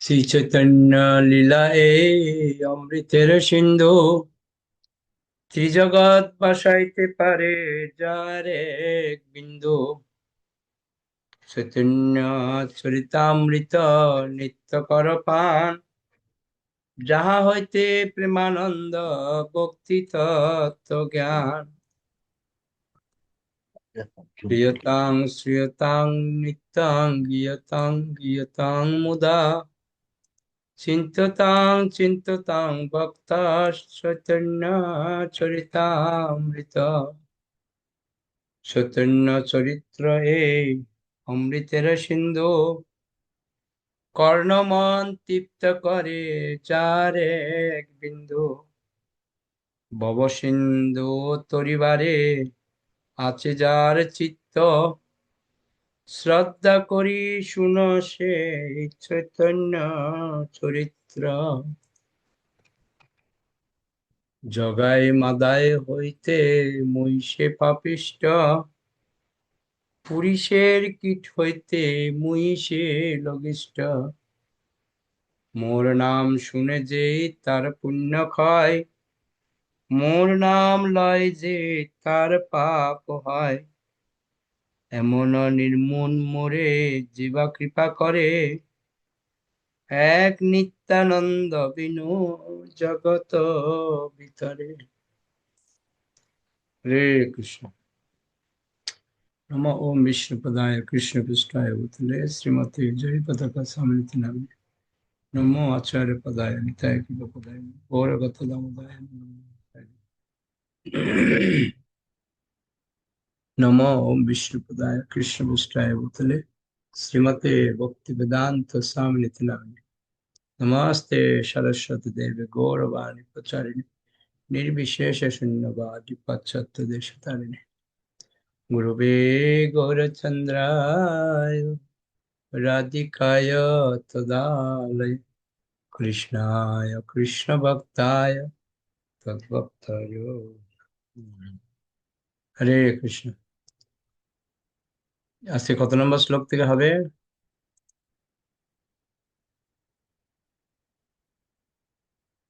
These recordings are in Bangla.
শ্রী চৈতন্য লীলা অমৃতের সিন্ধু। ত্রিজগৎ ভাসাইতে পারে যার এক বিন্দু। চৈতন্য চরিতামৃত নিত্য কর পান, যাহা হইতে প্রেমানন্দ ভক্তি তত্ত্ব জ্ঞান। প্রিয়তাং শ্রিয়তাং নিত্যাং গীয়তাং গীয়তাং মুদা। চিন্ততাং চিন্ততাং ভক্তা চৈতন্য চরিতামৃত। চৈতন্য চরিত্র এই অমৃতের সিন্ধু। কর্ণমন তৃপ্ত করে যার এক বিন্দু। ভব সিন্ধু তরিবারে আছে যার চিত্ত। শ্রদ্ধা করি শুনো সে চৈতন্য চরিত্র। জগায় মাদায় হইতে মহিষে পাপিষ্ট। পুরুষের কীট হইতে মহিষে লঘিষ্ঠ। মোর নাম শুনে যে তার পুণ্য ক্ষয়। মোর নাম লয় যে তার পাপ হয়। এমন নির্মূল মোরে জীবা কৃপা করে। এক নিত্যানন্দ বিনু জগত ভিতরে। হরে কৃষ্ণ। নমো ওম विष्णुपदाय कृष्णपृष्ठाय भूतले श्रीमते जय पताका समृति नामे। नमो आचार्य पदाय निताय कृपदाय गौरगत दामोदराय नमो ओम विष्णुपदाय कृष्णपृष्ठाय भूतले श्रीमते भक्ति वेदांत स्वामिनिति नामे। नमस्ते सरस्वती देवी गौरवाणी प्रचारिणे निर्विशेष शून्यवादी पाश्चात्य देशतारिणे। गुरुवे गौरचंद्राय राधिकाय तदालय कृष्णाय कृष्ण भक्ताय तद्भक्ताय। हरे कृष्ण। আজকে কত নম্বর শ্লোক থেকে হবে?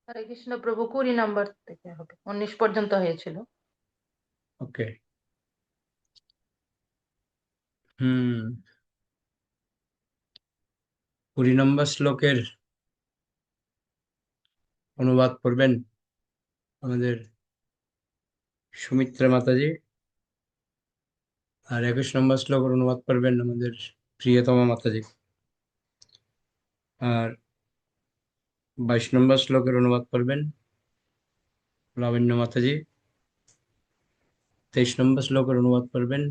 হরে কৃষ্ণ প্রভু 20 নম্বর থেকে হবে, 19 পর্যন্ত হয়েছিল। ওকে। হুম। 20 নম্বর শ্লোকের অনুবাদ করবেন আমাদের সুমিত্রা মাতাজি, আর 21 নম্বর শ্লোকের অনুবাদ করবেন আমাদের প্রিয়তমা মাতাজি, আর 22 নম্বর শ্লোকের অনুবাদ করবেন লাবণ্য মাতাজি, 23 নম্বর শ্লোকের অনুবাদ করবেন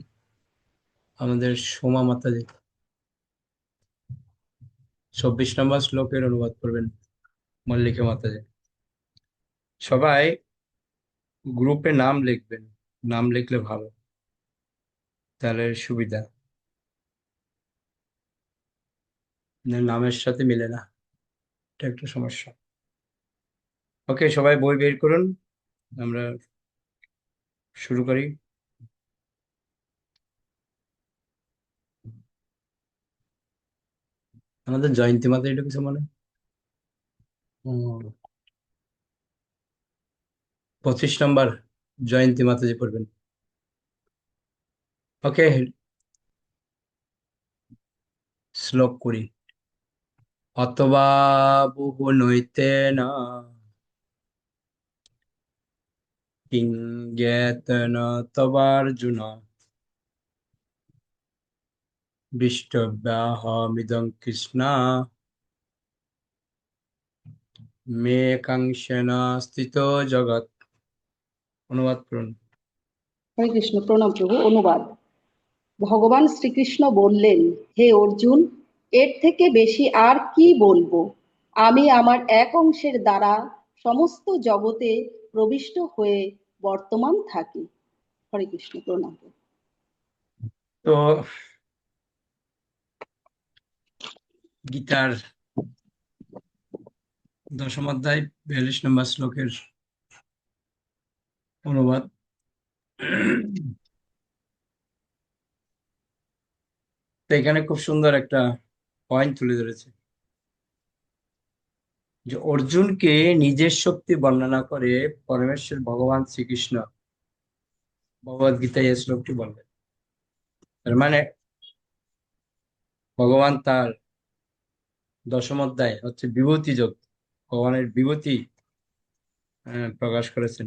আমাদের সোমা মাতাজি, 24 নম্বর শ্লোকের অনুবাদ করবেন মল্লিকা মাতাজি। সবাই গ্রুপে নাম লিখবেন, নাম লিখলে ভালো, তাহলে সুবিধা। নামের সাথে মিলে না, এটা একটা সমস্যা। ওকে, সবাই বই বের করুন, আমরা শুরু করি। আমাদের জয়ন্তী মাতা এটা কিছু মনে 25 নম্বর জয়ন্তী মাতাজি পড়বেন। ওকে, শ্লোক করি। অথবা বহু নৈতে না কিং জ্ঞাতন তবার্জুন দৃষ্টব্যাহমিদং কৃষ্ণ মে কাংশন স্থিত জগৎ। অনুবাদ করুন। হরে কৃষ্ণ। প্রণাম প্রভু। অনুবাদ। ভগবান শ্রীকৃষ্ণ বললেন, হে অর্জুন, এর থেকে বেশি আর কি বলবো? আমি আমার এক অংশের দ্বারা সমস্ত জগতে প্রবিষ্ট হয়ে বর্তমান থাকি। হরে কৃষ্ণ। প্রণাম। তো গীতার 10ম অধ্যায় 42 নম্বর শ্লোকের অনুবাদ। তো এখানে খুব সুন্দর একটা পয়েন্ট তুলে ধরেছে। যে অর্জুনকে নিজের শক্তি বর্ণনা করে পরমেশ্বর ভগবান শ্রীকৃষ্ণ ভগবদ গীতায় এই শ্লোকটি বললেন। তার মানে ভগবান তার দশম অধ্যায় হচ্ছে বিভূতি যোগ, ভগবানের বিভূতি প্রকাশ করেছেন।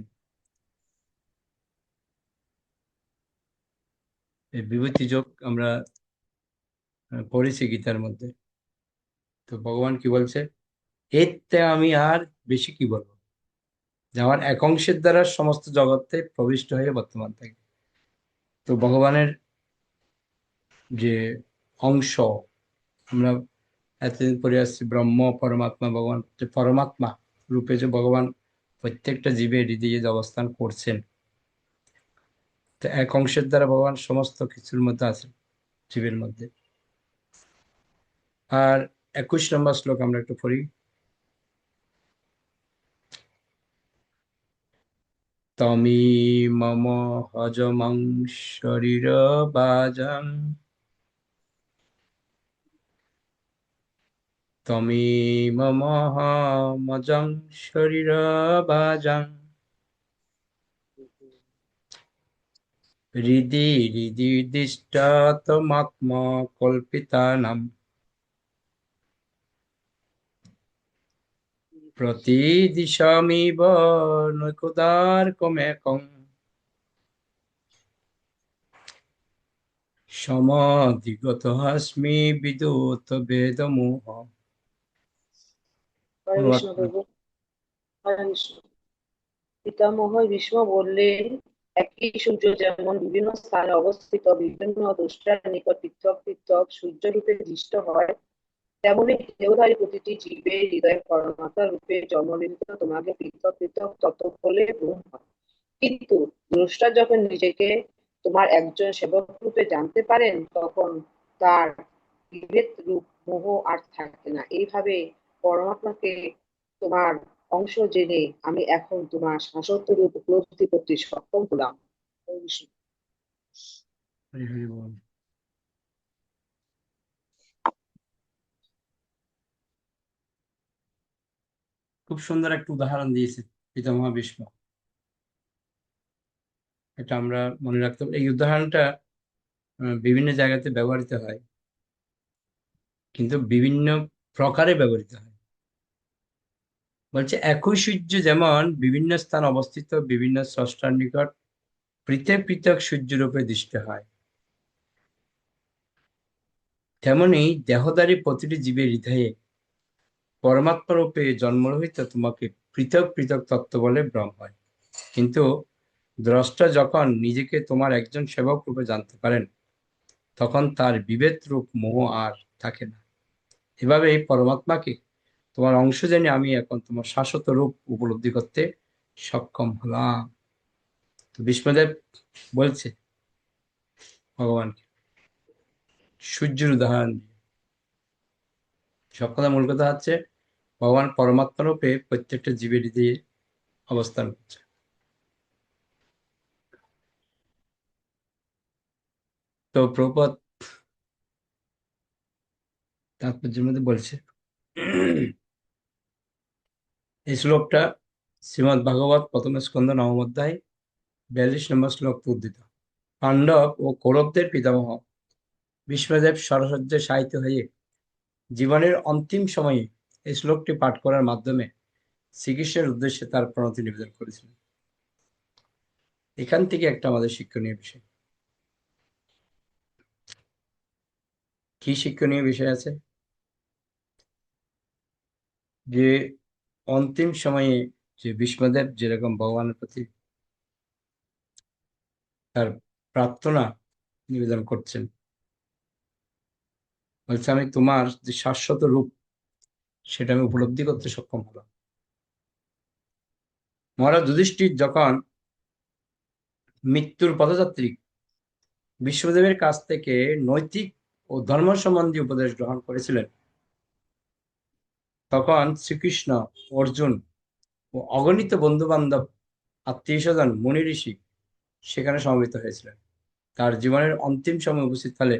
এই বিভূতি যোগ আমরা পড়েছি গীতার মধ্যে। তো ভগবান কি বলছে, এর থেকে আমি আর বেশি কি বলবো, যে আমার এক অংশের দ্বারা সমস্ত জগতে প্রবিষ্ট হয়ে বর্তমান থাকে। তো ভগবানের যে অংশ, আমরা এতদিন পরে আসছি ব্রহ্ম পরমাত্মা, ভগবান যে পরমাত্মা রূপে যে ভগবান প্রত্যেকটা জীবের হৃদয়ে যে অবস্থান করছেন, তো এক অংশের দ্বারা ভগবান সমস্ত কিছুর মধ্যে আছেন, জীবের মধ্যে। আর 21 নম্বর শ্লোক আমরা একটু পড়ি। তমি মম হজমং শরীর বাজাং, তমি মম মজং শরীর বাজাং, হৃদি হৃদি দৃষ্টাতমাত্ম কল্পিতানাম, প্রতিদিশামিব নৈকদার্কমেকং, সমাধিগত হাস্মি বিদুত বেদমোহ। হরে অনুবাদ কৃষ্ণ করুন। প্রভু। হরে কৃষ্ণ। পিতামহ ভীষ্ম বললেন, একই সূর্য যেমন বিভিন্ন স্থানে অবস্থিত বিভিন্ন দ্রষ্টার নিকট পৃথক পৃথক সূর্যরূপে দৃষ্ট হয়, তেমনি দেহধারী প্রতিটি জীবের হৃদয় পরমাত্মা রূপে জন্মনিমিত্ত তোমাকে পৃথক পৃথক তত্ত্ব বলে গ্রহণ হয়। কিন্তু দ্রষ্টা যখন নিজেকে তোমার একজন সেবক রূপে জানতে পারেন, তখন তার বিভেদ রূপ মোহ আর থাকে না। এইভাবে পরমাত্মাকে তোমার অংশ জেনে আমি এখন তোমার শাশ্বত রূপ উপলব্ধি করতে সক্ষম হলাম। হরে কৃষ্ণ। হরি হরি বল। খুব সুন্দর একটা উদাহরণ দিয়েছে পিতামহ ভীষ্ম। এটা আমরা মনে রাখতে হবে। এই উদাহরণটা বিভিন্ন জায়গাতে ব্যবহৃত হয়, কিন্তু বিভিন্ন প্রকারে ব্যবহৃত হয়। বলছে একই সূর্য যেমন বিভিন্ন স্থান অবস্থিত বিভিন্ন স্রষ্টার নিকট পৃথক পৃথক সূর্যরূপে দৃষ্ট হয়, তেমনি দেহধারী প্রতিটি জীবের হৃদয়ে পরমাত্মা রূপে জন্মরহিত তোমাকে পৃথক পৃথক তত্ত্ব বলে ভ্রম হয়। কিন্তু দ্রষ্টা যখন নিজেকে তোমার একজন সেবক রূপে জানতে পারেন, তখন তার বিভেদ রূপ মোহ আর থাকে না। এভাবে এই পরমাত্মাকে তোমার অংশ জেনে আমি এখন তোমার শাশ্বত রূপ উপলব্ধি করতে সক্ষম হলাম। তো বিষ্ণুদেব বলছে ভগবানকে সূর্যের উদাহরণ দিয়ে। সব কথা মূল কথা হচ্ছে ভগবান পরমাত্মা রূপে প্রত্যেকটা জীবের হৃদয়ে অবস্থান করছে। তো প্রভুপাদ তাৎপর্যের মধ্যে বলছে, এই শ্লোকটা শ্রীমদ ভাগবত প্রথম স্কন্ধ নবম অধ্যায় 42 নম্বর শ্লোক উদ্ধৃত। পাণ্ডব ও কৌরবদের পিতামহ ভীষ্মদেব সরসজ্জায় শায়িত হয়ে জীবনের অন্তিম সময়ে এই শ্লোকটি পাঠ করার মাধ্যমে শ্রীকৃষ্ণের উদ্দেশ্যে তার প্রণতি নিবেদন করেছিলেন। এখান থেকে একটা আমাদের শিক্ষণীয় বিষয়। কি শিক্ষণীয় বিষয় আছে? যে অন্তিম সময়ে যে ভীষ্মদেব যেরকম ভগবানের প্রতি তার প্রার্থনা নিবেদন করছেন, বলছে আমি তোমার যে শাশ্বত রূপ সেটা আমি উপলব্ধি করতে সক্ষম হলাম। মহারাজ যুধিষ্ঠির যখন মৃত্যুর পথযাত্রী বিশ্বদেবের কাছ থেকে নৈতিক ও ধর্ম সম্বন্ধী উপদেশ গ্রহণ করেছিলেন, তখন শ্রীকৃষ্ণ, অর্জুন ও অগণিত বন্ধু বান্ধব, আত্মীয় স্বজন, মুনি ঋষি সেখানে সমবেত হয়েছিলেন। তার জীবনের অন্তিম সময় উপস্থিত হলে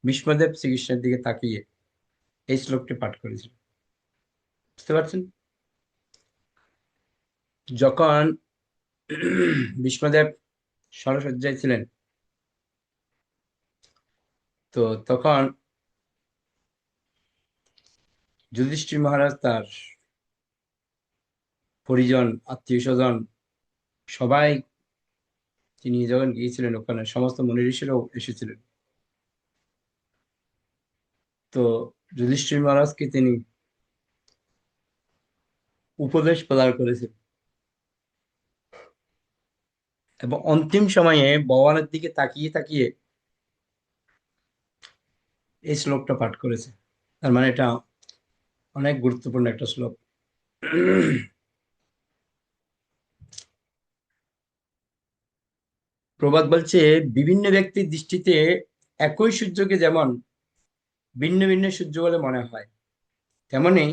ভীষ্মদেব শ্রীকৃষ্ণের দিকে তাকিয়ে এই শ্লোকটি পাঠ করেছিলেন। বুঝতে পারছেন? যখন ভীষ্মদেব শরশয্যায় ছিলেন, তো তখন যুধিষ্ঠির মহারাজ তার পরিজন, আত্মীয় স্বজন সবাই, তিনি যখন গিয়েছিলেন ওখানে সমস্ত মুনি ঋষিরাও এসেছিলেন। তো যুধিষ্ঠির মহারাজকে তিনি উপদেশ প্রদান করেছেন এবং অন্তিম সময়ে ভগবানের দিকে তাকিয়ে তাকিয়ে এই শ্লোকটা পাঠ করেছে। তার মানে এটা অনেক গুরুত্বপূর্ণ একটা শ্লোক। প্রবাদ বলছে, বিভিন্ন ব্যক্তির দৃষ্টিতে একই সূর্যকে যেমন ভিন্ন ভিন্ন সূর্য বলে মনে হয়, তেমনি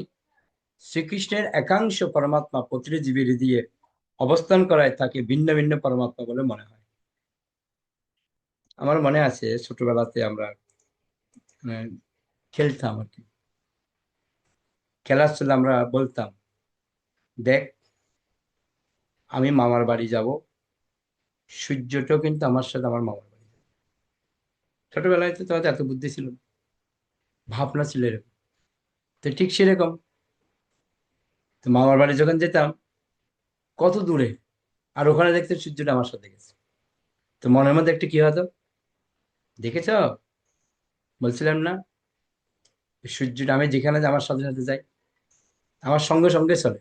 শ্রীকৃষ্ণের একাংশ পরমাত্মা প্রতিটি জীবের হৃদয়ে অবস্থান করায় তাকে ভিন্ন ভিন্ন পরমাত্মা বলে মনে হয়। আমার মনে আছে ছোটবেলাতে আমরা মানে খেলতাম আর কি, খেলার ছলে আমরা বলতাম, দেখ আমি মামার বাড়ি যাব, সূর্যটাও কিন্তু আমার সাথে আমার মামার বাড়ি যাবে। ছোটবেলায় তো তোমাদের এত বুদ্ধি ছিল না, ভাবনা ছিল এরকম। তো ঠিক সেরকম, তো মামার বাড়ি যখন যেতাম কত দূরে, আর ওখানে দেখতে সূর্যটা আমার সাথে গেছে, তো মনের মধ্যে একটা কি হতো, দেখেছ, বলছিলাম না সূর্যটা আমি যেখানে যাই আমার সাথে সাথে যাই, আমার সঙ্গে সঙ্গে চলে।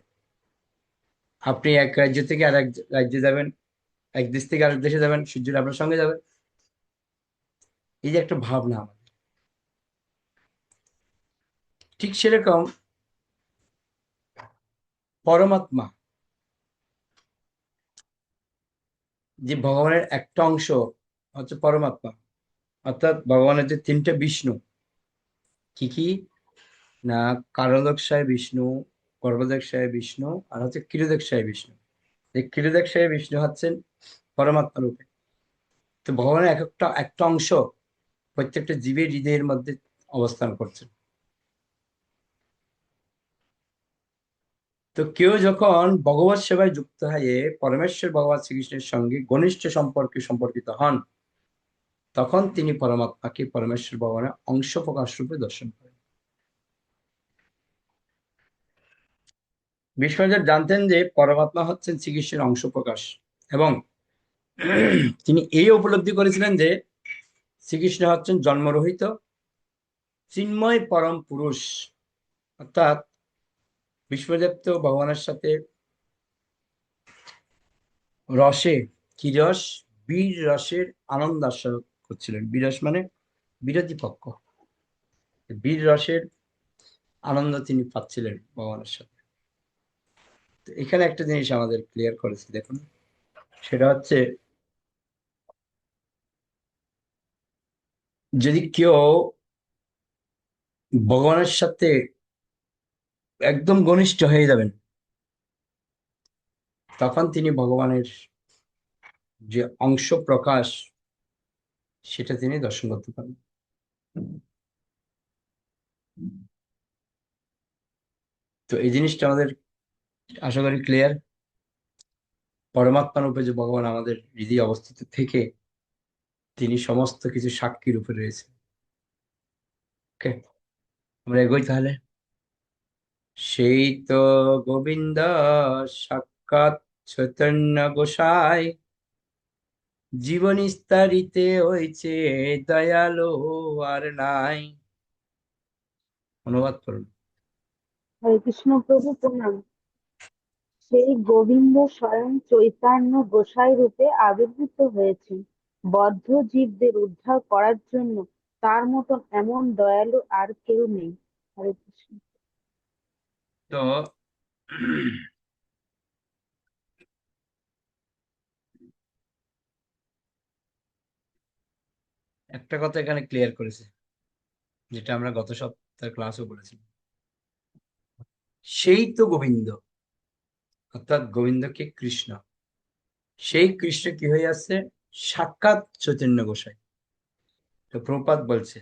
আপনি এক রাজ্য থেকে আরেক রাজ্যে যাবেন, এক দেশ থেকে আরেক দেশে যাবেন, সূর্যটা আপনার সঙ্গে যাবে। এই যে একটা ভাবনা আমাদের, ঠিক সেরকম পরমাত্মা যে ভগবানের একটা অংশ হচ্ছে পরমাত্মা, অর্থাৎ ভগবানের যে তিনটে বিষ্ণু, কি কি না, কারদক্ষায় বিষ্ণু, গর্ভদক্ষায় বিষ্ণু, আর হচ্ছে ক্ষীরদক্ষায় বিষ্ণু। এই ক্ষীরদক্ষায় বিষ্ণু হচ্ছেন পরমাত্মা রূপে। তো ভগবানের এক একটা একটা অংশ প্রত্যেকটা জীবের হৃদয়ের মধ্যে অবস্থান করছে। তো কেউ যখন ভগবত সেবায় যুক্ত হয়ে পরমেশ্বর ভগবান শ্রীকৃষ্ণের সঙ্গে ঘনিষ্ঠ সম্পর্কে সম্পর্কিত হন, তখন তিনি পরমাত্মাকে পরমেশ্বর ভগবানের অংশ প্রকাশ রূপে দর্শন করেন। বিষ্ণুদেব জানতেন যে পরমাত্মা হচ্ছেন শ্রীকৃষ্ণের অংশ প্রকাশ, এবং তিনি এই উপলব্ধি করেছিলেন যে শ্রীকৃষ্ণ হচ্ছেন জন্মরহিত চিন্ময় পরম পুরুষ। অর্থাৎ বিষ্ণুদেব তো ভগবানের সাথে রসে, কি রস, বীর রসের আনন্দ আস্বাদ করছিলেন। বীরস মানে বিরোধী পক্ষ, বীর রসের আনন্দ তিনি পাচ্ছিলেন ভগবানের সাথে। তো এখানে একটা জিনিস আমাদের ক্লিয়ার করেছে, দেখুন, সেটা হচ্ছে যদি কেউ ভগবানের সাথে একদম ঘনিষ্ঠ হয়ে যাবেন, তখন তিনি ভগবানের যে অংশ প্রকাশ সেটা তিনি দর্শন করতে পারেন। তো এই জিনিসটা আমাদের আশা করি ক্লিয়ার। পরমাত্মা রূপে যে ভগবান আমাদের হৃদয়ে অবস্থিত থেকে তিনি সমস্ত কিছু সাক্ষী রূপে রয়েছে। ওকে, আমরা এগোই তাহলে। সেই তো গোবিন্দ সাক্ষাৎ চৈতন্য গোসাই, জীবন স্তরিতে হয়েছে দয়ালো আর নাই। অনুবাদ করুন। হরে কৃষ্ণ প্রভু প্রণাম। সেই গোবিন্দ স্বয়ং চৈতন্য গোসাই রূপে আবির্ভূত হয়েছেন বদ্ধ জীবদের উদ্ধার করার জন্য। তার মতন এমন দয়ালু আর কেউ নেই। হরে কৃষ্ণ। তো একটা কথা এখানে ক্লিয়ার করেছে, যেটা আমরা গত সপ্তাহের ক্লাসও বলেছিলাম। সেই তো গোবিন্দ, অর্থাৎ গোবিন্দকে কৃষ্ণ, সেই কৃষ্ণ কি হয়ে আসছে, সাক্ষাৎ চৈতন্য গোসাই। তো প্রভুপাদ বলছে,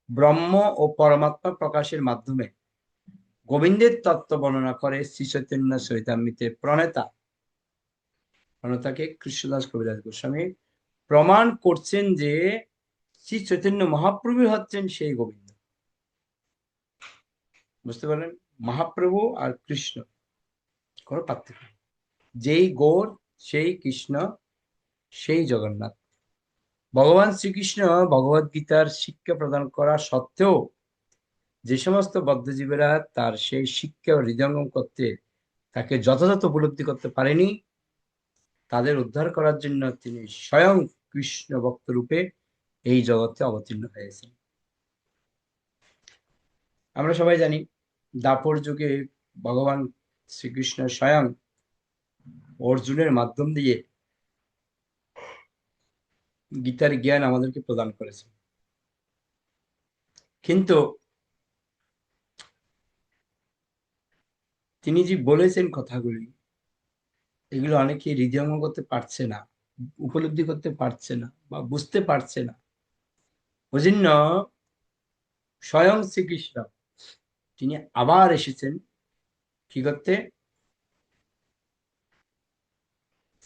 ব্রহ্ম ও পরমাত্মা প্রকাশের মাধ্যমে গোবিন্দের তত্ত্ব বর্ণনা করে শ্রী চৈতন্য চৈতামৃতের প্রণেতা প্রণতাকে কৃষ্ণদাস কবিরাজ গোস্বামী প্রমাণ করছেন যে শ্রী চৈতন্য মহাপ্রভু হচ্ছেন সেই গোবিন্দ। বুঝতে পারলেন? মহাপ্রভু আর কৃষ্ণ কোনো পার্থক্য নেই। যেই গৌর সেই কৃষ্ণ সেই জগন্নাথ। ভগবান শ্রীকৃষ্ণ ভগবদ গীতার শিক্ষা প্রদান করা সত্ত্বেও যে সমস্ত বদ্ধজীবেরা তার সেই শিক্ষা হৃদয়ঙ্গম করতে তাকে যথাযথ উপলব্ধি করতে পারেনি, তাদের উদ্ধার করার জন্য তিনি স্বয়ং কৃষ্ণ ভক্ত রূপে এই জগতে অবতীর্ণ হয়েছেন। আমরা সবাই জানি দাপর যুগে ভগবান শ্রীকৃষ্ণ স্বয়ং অর্জুনের মাধ্যম দিয়ে গীতার জ্ঞান আমাদেরকে প্রদান করেছেন। কিন্তু তিনি যে বলেছেন কথাগুলি, এগুলো অনেকে হৃদয়ঙ্গম করতে পারছে না, উপলব্ধি করতে পারছে না বা বুঝতে পারছে না। ওই জন্য স্বয়ং শ্রীকৃষ্ণ তিনি আবার এসেছেন কি করতে?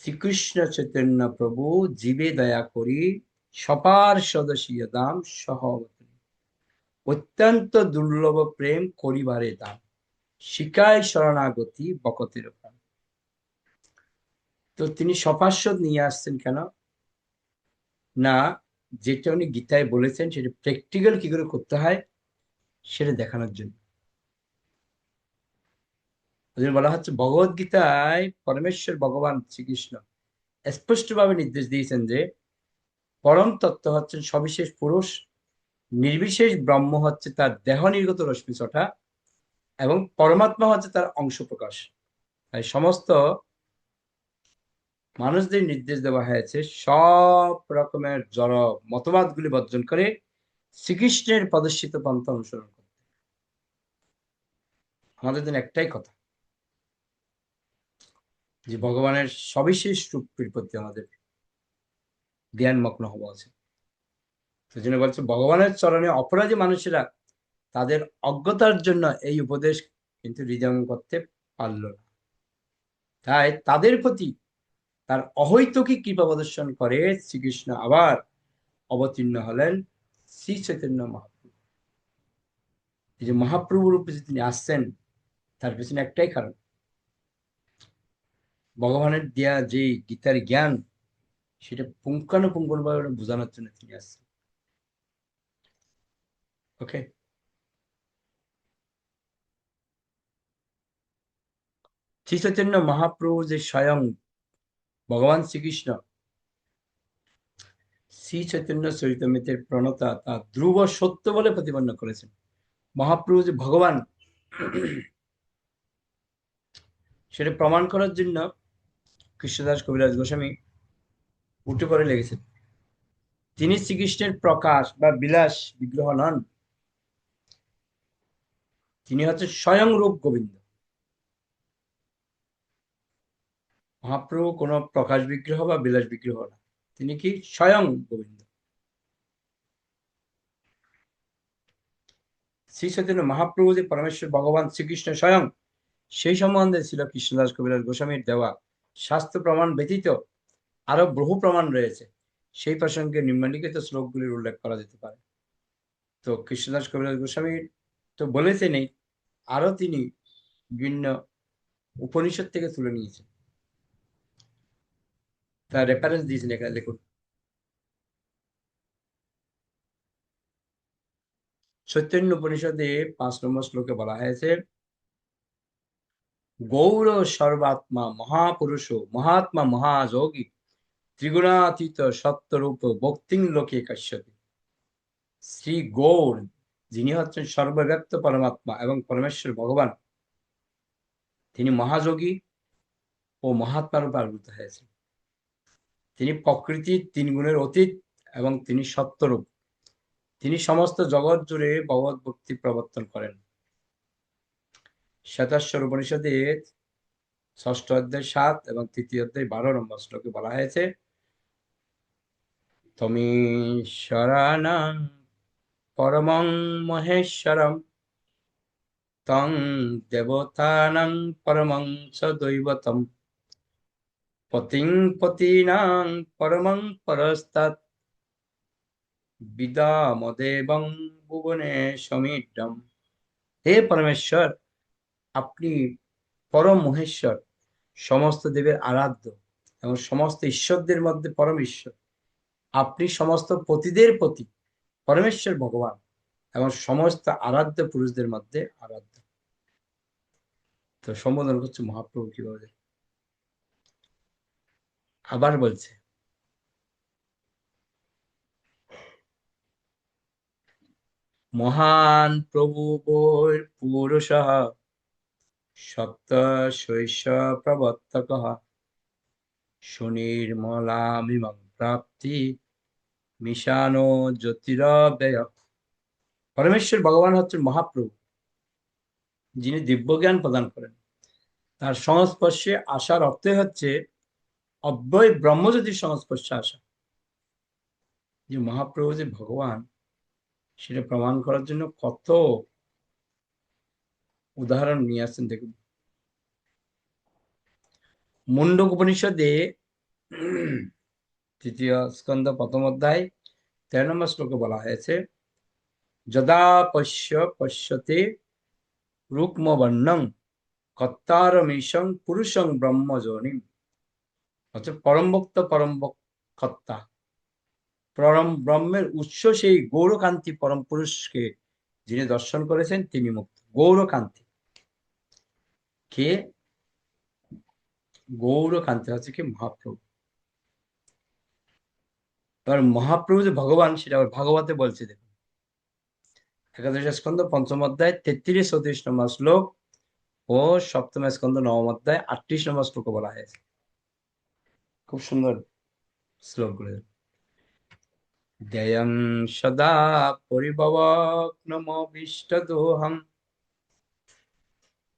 শ্রীকৃষ্ণ চৈতন্য প্রভু জীবে দয়া করি সপার সদস্য দাম সহ অত্যন্ত দুর্লভ প্রেম করিবারে দাম শিকায় শরণাগতি বকতের প্রাণ। তো তিনি সপার্ষদ নিয়ে আসছেন কেন না, যেটা উনি গীতায় বলেছেন সেটা প্র্যাকটিক্যাল কি করে করতে হয় সেটা দেখানোর জন্য। বলা হচ্ছে ভগবদ গীতায় পরমেশ্বর ভগবান শ্রীকৃষ্ণ স্পষ্টভাবে নির্দেশ দিয়েছেন যে পরম তত্ত্ব হচ্ছেন সবিশেষ পুরুষ, নির্বিশেষ ব্রহ্ম হচ্ছে তার দেহ নির্গত রশ্মি ছটা, এবং পরমাত্মা হচ্ছে তার অংশ প্রকাশ। তাই সমস্ত মানুষদের নির্দেশ দেওয়া হয়েছে সব রকমের জড় মতবাদগুলি বর্জন করে শ্রীকৃষ্ণের পদস্যিত পন্থা অনুসরণ করতে। আমাদের জন্য একটাই কথা, যে ভগবানের সবিশেষ রূপের প্রতি আমাদের জ্ঞানমগ্ন হওয়া আছে। সেজন্য বলছে ভগবানের চরণে অপরাধী মানুষেরা তাদের অজ্ঞতার জন্য এই উপদেশ কিন্তু হৃদয়ঙ্গম করতে পারল না। তাই তাদের প্রতি তার অহৈতুকী কৃপা প্রদর্শন করে শ্রীকৃষ্ণ আবার অবতীর্ণ হলেন শ্রী চৈতন্য মহাপ্রভু। এই যে মহাপ্রভু রূপে যে তিনি আসছেন তার পেছনে একটাই কারণ, ভগবানের দেয়া যে গীতার জ্ঞান সেটা পুঙ্খানুপুঙ্খভাবে বোঝানোর জন্য তিনি আসছেন। ওকে, শ্রী চৈতন্য মহাপ্রভু যে স্বয়ং ভগবান শ্রীকৃষ্ণ শ্রী চৈতন্য চরিতামৃতের প্রণতা তা ধ্রুব সত্য বলে প্রতিপন্ন করেছেন। মহাপ্রভু যে ভগবান সেটা প্রমাণ করার জন্য কৃষ্ণদাস কবিরাজ গোস্বামী উঠে পড়ে লেগেছেন। তিনি শ্রীকৃষ্ণের প্রকাশ বা বিলাস বিগ্রহ নন, তিনি হচ্ছে স্বয়ং রূপ গোবিন্দ। মহাপ্রভু কোন প্রকাশ বিগ্রহ বা বিলাস বিগ্রহ না, তিনি কি স্বয়ং গোবিন্দ। শ্রী চৈতন্য মহাপ্রভু যে পরমেশ্বর ভগবান শ্রীকৃষ্ণ স্বয়ং, সেই সম্বন্ধে ছিল কৃষ্ণদাস কবিরাজ গোস্বামীর দেওয়া শাস্ত্র প্রমাণ ব্যতীত আরো বহু প্রমাণ রয়েছে। সেই প্রসঙ্গে নিম্নলিখিত শ্লোকগুলির উল্লেখ করা যেতে পারে। তো কৃষ্ণদাস কবিরাজ গোস্বামী তো বলেছেনই, আরো তিনি বিভিন্ন উপনিষদ থেকে তুলে নিয়েছেন, তার রেফারেন্স দিয়েছেন এখানে দেখুন। চৈতন্য উপনিষদে 5 নম্বর শ্লোকে বলা হয়েছে, গৌর সর্বাত্মা মহাপুরুষ মহাত্মা মহাযোগী ত্রিগুণাতীত সত্যরূপ ভক্তিং লোকে কাশ্যতি। শ্রী গৌর যিনি হচ্ছেন সর্বব্যাপ্ত পরমাত্মা এবং পরমেশ্বর ভগবান, তিনি মহাযোগী ও মহাত্মা রূপে আবির্ভূত হয়েছেন। তিনি প্রকৃতির 3 গুণের অতীত এবং তিনি সত্যরূপ। তিনি সমস্ত জগৎ জুড়ে ভগবত ভক্তি প্রবর্তন করেন। শ্বেতাশ্বর উপনিষদে 6ষ্ঠ অধ্যায় 7 এবং 3য় অধ্যায় 12 নম্বর শ্লোকে বলা হয়েছে, তমীশ্বরানাং পরমং মহেশ্বরম তং দেবতানাং পরমং চ দৈবতম পতিং পতীনাং পরমং পরস্তাৎ বিদামদেবং ভুবনে সমীড্যম। হে পরমেশ্বর, আপনি পরম মহেশ্বর, সমস্ত দেবের আরাধ্য এবং সমস্ত ঈশ্বরদের মধ্যে পরম ঈশ্বর। আপনি সমস্ত পতিদের পতি পরমেশ্বর ভগবান এবং সমস্ত আরাধ্য পুরুষদের মধ্যে আরাধ্য। তো সম্বোধন করছে মহাপ্রভু কিভাবে, আবার বলছে মহান প্রভু বৈ পুরুষ সপ্ত শৈষ প্রবর্তক সুনির্মলামিমং প্রাপ্তি মিশানো জ্যোতিরব্যয়। পরমেশ্বর ভগবান হচ্ছেন মহাপ্রভু, যিনি দিব্যজ্ঞান প্রদান করেন। তার সংস্পর্শে আসার অর্থই হচ্ছে অব্যয় ব্রহ্মজ্যোতির সংস্পর্শে আসা। যে মহাপ্রভু যে ভগবান, সেটা প্রমাণ করার জন্য কত উদাহরণ নিয়ে আসছেন দেখুন। মুন্ডক উপনিষদে 3য় স্কন্ধ 1ম অধ্যায় 13 নম্বর শ্লোকে বলা হয়েছে, যদা পশ্যতে রুক্মবর্ণং কর্তারমীশং পুরুষং ব্রহ্মযোনিম। অর্থাৎ পরমভক্ত কর্তা, পরম ব্রহ্মের উৎস সেই গৌরকান্তি পরম পুরুষকে যিনি দর্শন করেছেন তিনি মুক্ত। গৌরকান্তি কে? গৌরকান্তি হচ্ছে কি? মহাপ্রভু। এবার মহাপ্রভু যে ভগবান, সেটা আবার ভাগবতে বলছে দেখুন, 11 স্কন্ধ 5ম অধ্যায় 33-34 নম্বর শ্লোক ও 7ম স্কন্ধ 9ম অধ্যায় 38 নম্বর শ্লোকে বলা হয়েছে। খুব সুন্দর শ্লোকগুলো। ध्येयं सदा परिभवग्नमभीष्टदोहं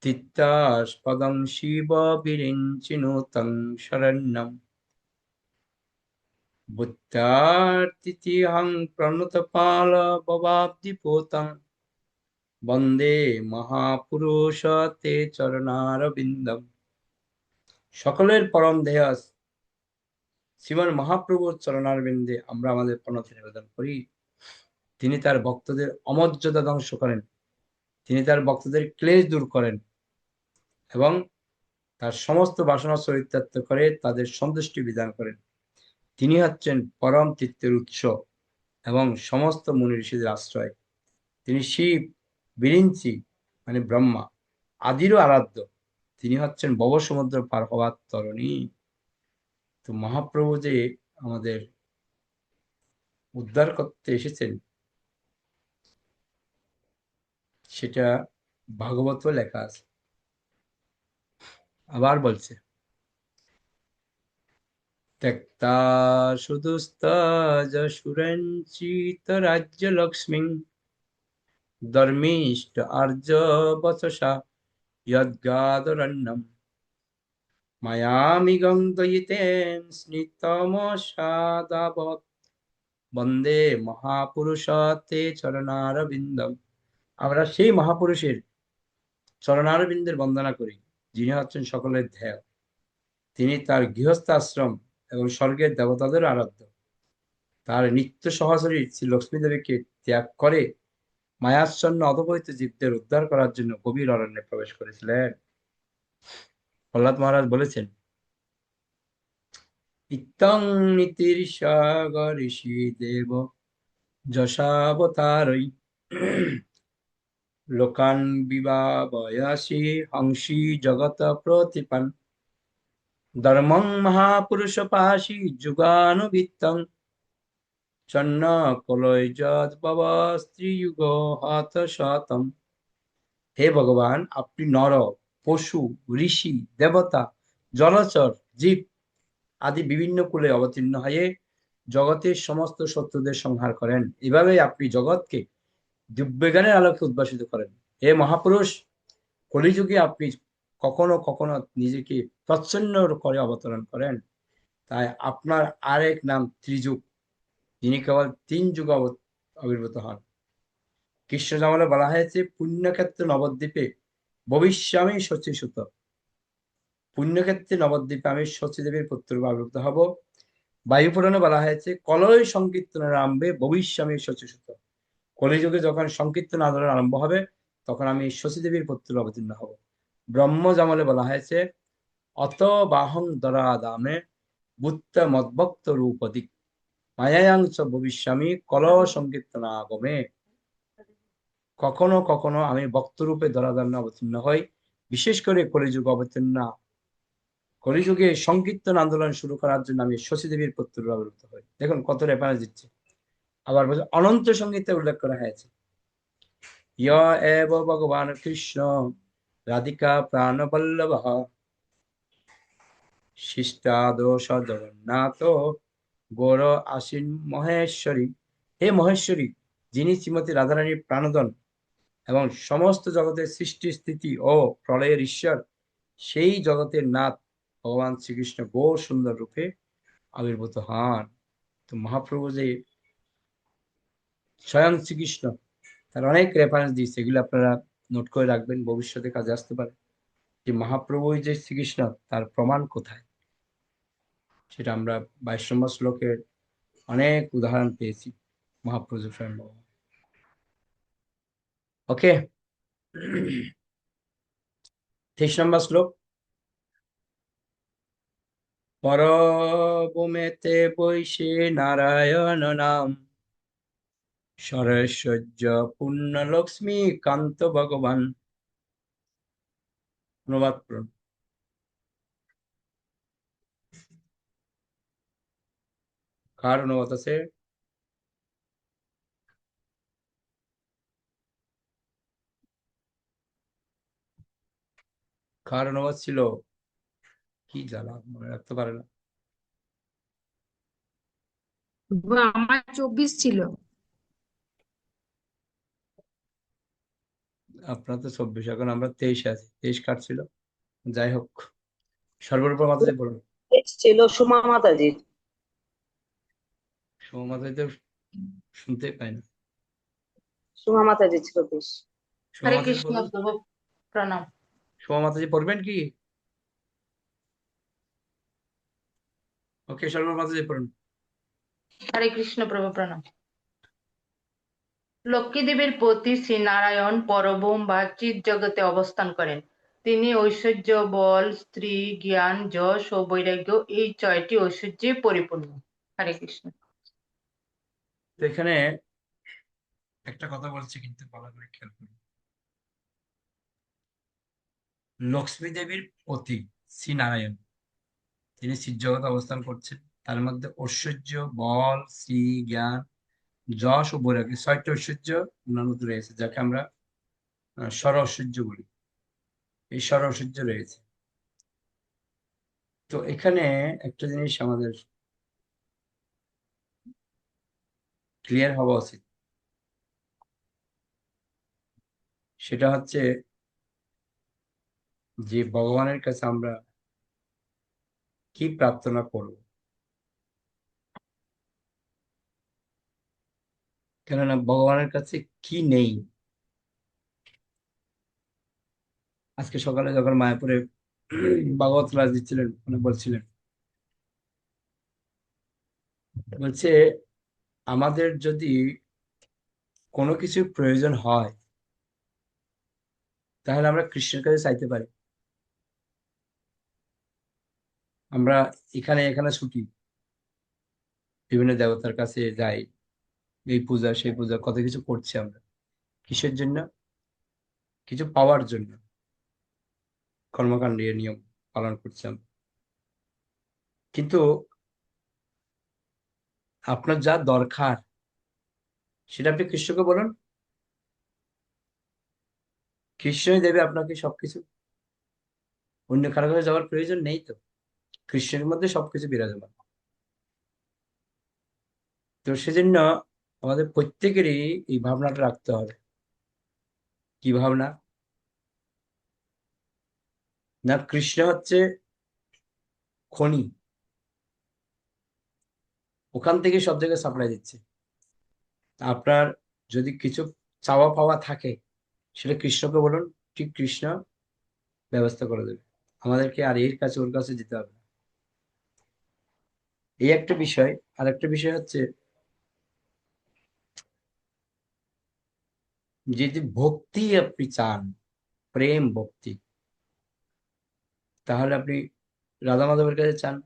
তিত্তাস্পদং শিব বিরিঞ্চিনুতং শরণ্যম বুদ্ধার্তিহং প্রণতপাল ভবাব্দিপোতং বন্দে মহাপুরুষ তে চরণারবিন্দম। সকলের পরম ধ্যেয় শ্রীমান মহাপ্রভুর চরণারবিন্দে আমরা আমাদের প্রণতি নিবেদন করি। তিনি তার ভক্তদের অমর্যাদা ধ্বংস করেন, তিনি তার ভক্তদের ক্লেশ দূর করেন এবং তার সমস্ত বাসনা চরিতার্থ করে তাদের সন্তুষ্টি বিধান করেন। তিনি হচ্ছেন পরম তৃপ্তির উৎস এবং সমস্ত মুনি ঋষিদের আশ্রয়। তিনি শিব, বিরিঞ্চি মানে ব্রহ্মা আদিরও আরাধ্য। তিনি হচ্ছেন ভব সমুদ্র পার হওয়ার তরণী। তো মহাপ্রভু যে আমাদের উদ্ধার করতে এসেছেন, সেটা ভাগবত লেখা আছে। আবার বলছে, त्यक्ता सुदुस्तजसुरञ्चित राज्यलक्ष्मीं धर्मिष्ठ आर्य वचसा यद्गादरण्यं मायामिगं दयितेन स्नितमसादावत् বন্দে মহাপুরুষ তে চরণারবিন্দম। আমরা সেই মহাপুরুষের চরণারবিন্দের বন্দনা করি, যিনি হচ্ছেন সকলের ধ্যেয়। তিনি তার গৃহস্থ আশ্রম এবং স্বর্গের দেবতাদের আরাধ্য। তার নিত্য সহচরী শ্রী লক্ষ্মী দেবীকে ত্যাগ করে মায়াচ্ছন্ন অধপতিত জীবদের উদ্ধার করার জন্য গভীর অরণ্যে প্রবেশ করেছিলেন। প্রহ্লাদ মহারাজ বলেছেন, ইত্যং নীতির সাগর ঋষি দেব যশাবতারৈ লোকান বিভাবয়াসি হংসি জগত প্রতিপান ধর্মং মহাপুরুষ পাশি যুগানুবিত্তং চন্ন কলয় যদ ভব স্ত্রীযুগ হত শতম। হে ভগবান, আপনি নর, পশু, ঋষি, দেবতা, জলচর, জীব আদি বিভিন্ন কুলে অবতীর্ণ হয়ে জগতের সমস্ত শত্রুদের সংহার করেন। এভাবে আপনি জগৎকে দিব্যজ্ঞানের আলোকে উদ্ভাসিত করেন। হে মহাপুরুষ, কলিযুগে আপনি কখনো কখনো নিজেকে প্রচ্ছন্ন করে অবতরণ করেন। তাই আপনার আরেক নাম ত্রিযুগ, যিনি কেবল 3 যুগ আবির্ভূত হন। কৃষ্ণ জামালে বলা হয়েছে, পুণ্যক্ষেত্র নবদ্বীপে ভবিষ্যামি শচীসুত। পুণ্যক্ষেত্রে নবদ্বীপে আমি শচীদেবীর পুত্র আবির্ভূত হব। বায়ু পুরাণে বলা হয়েছে কলয় সংকীর্তনের আরম্ভে ভবিষ্যামি শচীসুত। কলিযুগে যখন সংকীর্তন আন্দোলন আরম্ভ হবে তখন আমি শচীদেবীর পুত্র অবতীর্ণ হব। ব্রহ্মজামলে বলা হয়েছে অত বাহং দরাদামে বুত্ত মদ্ভক্ত রূপদিক মায়ায়াংশ ভবিষ্যামি কল সংকীর্তন আগমে। কখনো কখনো আমি ভক্তরূপে ধরাধামে অবতীর্ণ হই, বিশেষ করে কলিযুগ অবতীর্ণ কলিযুগে সংকীর্তন আন্দোলন শুরু করার জন্য আমি শচীদেবীর পুত্র আবির্ভূত হই। দেখুন কত রেফারেন্স দিচ্ছে। আবার বলছে অনন্ত সঙ্গীতে উল্লেখ করা হয়েছে ইয় এব ভগবান কৃষ্ণ রাধিকা প্রাণবল্লভ শিষ্টাদোষ জগন্নাথ গৌর আশ্বিন মহেশ্বরী। হে মহেশ্বরী, যিনি শ্রীমতী রাধারানীর প্রাণধন এবং সমস্ত জগতের সৃষ্টি স্থিতি ও প্রলয়ের ঈশ্বর, সেই জগতের নাথ ভগবান শ্রীকৃষ্ণ গৌর সুন্দর রূপে আবির্ভূত হন। তো মহাপ্রভু যে স্বয়ং শ্রীকৃষ্ণ, তার অনেক রেফারেন্স দিয়েছে, এগুলো আপনারা নোট করে রাখবেন, ভবিষ্যতে কাজে আসতে পারে। যে মহাপ্রভুই যে শ্রীকৃষ্ণ তার প্রমাণ কোথায়, সেটা আমরা 22 নম্বর শ্লোকের অনেক উদাহরণ পেয়েছি মহাপ্রভু স্বয়ং ভগবান। ওকে, 23 নম্বর শ্লোক। পরভূমেতে বৈশে নারায়ণ নাম সরস্বজ্য পূর্ণ লক্ষ্মী কান্ত ভগবান। অনুবাদ করুন। কার অনুবাদ আছে? কার অনুবাদ ছিল? কি জ্বালা, মনে রাখতে পারে না। আমার 24 ছিল। আপনার তো 24, এখন আমরা 23 আছি। 23 কার ছিল? যাই হোক, সর্বরূপ মাতাজি বলুন। ছিল সুমা মাতাজির। সোমা মাতাজি তো শুনতে পাই না। সুমা মাতাজি ছিল বেশ। সোমা হরে মাতাজি কৃষ্ণ বলুন। প্রভু প্রণাম। সোমা মাতাজি পড়বেন কি? ওকে, সর্বরূপ মাতাজি পড়ুন। হরে কৃষ্ণ প্রভু প্রণাম। লক্ষ্মী দেবীর পতি শ্রী নারায়ণ পরব্রহ্ম বা চিৎ জগতে অবস্থান করেন। তিনি ঐশ্বর্য, বল, স্ত্রী, জ্ঞান, যশ ও বৈরাগ্য, এই 6টি ঐশ্বর্যে পরিপূর্ণ। হরে কৃষ্ণ। তো এখানে একটা কথা বলছি, কিন্তু ভালো করে খেয়াল করুন। লক্ষ্মী দেবীর পতি শ্রী নারায়ণ, তিনি জগতে অবস্থান করছেন। তার মধ্যে ঐশ্বর্য, বল, শ্রী, জ্ঞান, যশ ও বৈরাগ্য, 6টি ঐশ্বর্য অন্যান্য রয়েছে, যাকে আমরা ষড় ঐশ্বর্য বলি। এই ষড় ঐশ্বর্য রয়েছে। তো এখানে একটা জিনিস আমাদের ক্লিয়ার হওয়া উচিত, সেটা হচ্ছে যে ভগবানের কাছে আমরা কি প্রার্থনা করব। কেননা ভগবানের কাছে কি নেই। আজকে সকালে যখন মায়াপুরে ভাগবত ক্লাস দিচ্ছিলেন, উনি বলছিলেন, বলছে আমাদের যদি কোনো কিছুর প্রয়োজন হয় তাহলে আমরা কৃষ্ণের কাছে চাইতে পারি। আমরা এখানে এখানে ছুটি, বিভিন্ন দেবতার কাছে যাই, এই পূজা সেই পূজা, কত কিছু করছি আমরা কিসের জন্য? কিছু পাওয়ার জন্য, কর্মকাণ্ডের নিয়ম পালন করছি আমরা। কিন্তু আপনার যা দরকার সেটা আপনি কৃষ্ণকে বলুন, কৃষ্ণই দেবে আপনাকে সবকিছু। অন্য কারো কাছে যাওয়ার প্রয়োজন নেই তো, কৃষ্ণের মধ্যে সবকিছু বিরাজমান। তো সেজন্য আমাদের প্রত্যেকেরই এই ভাবনাটা রাখতে হবে। কি ভাবনা? না, কৃষ্ণ হচ্ছে খনি, ওখান থেকে সব জায়গায় সাপ্লাই দিচ্ছে। আপনার যদি কিছু চাওয়া পাওয়া থাকে সেটা কৃষ্ণকে বলুন, ঠিক কৃষ্ণ ব্যবস্থা করে দেবে। আমাদেরকে আর এর কাছে ওর কাছে যেতে হবে না। এই একটা বিষয়। আর একটা বিষয় হচ্ছে, যদি ভক্তি আপনি চান, প্রেম ভক্তি, তাহলে আপনি রাধা মাধবের কাছে চান।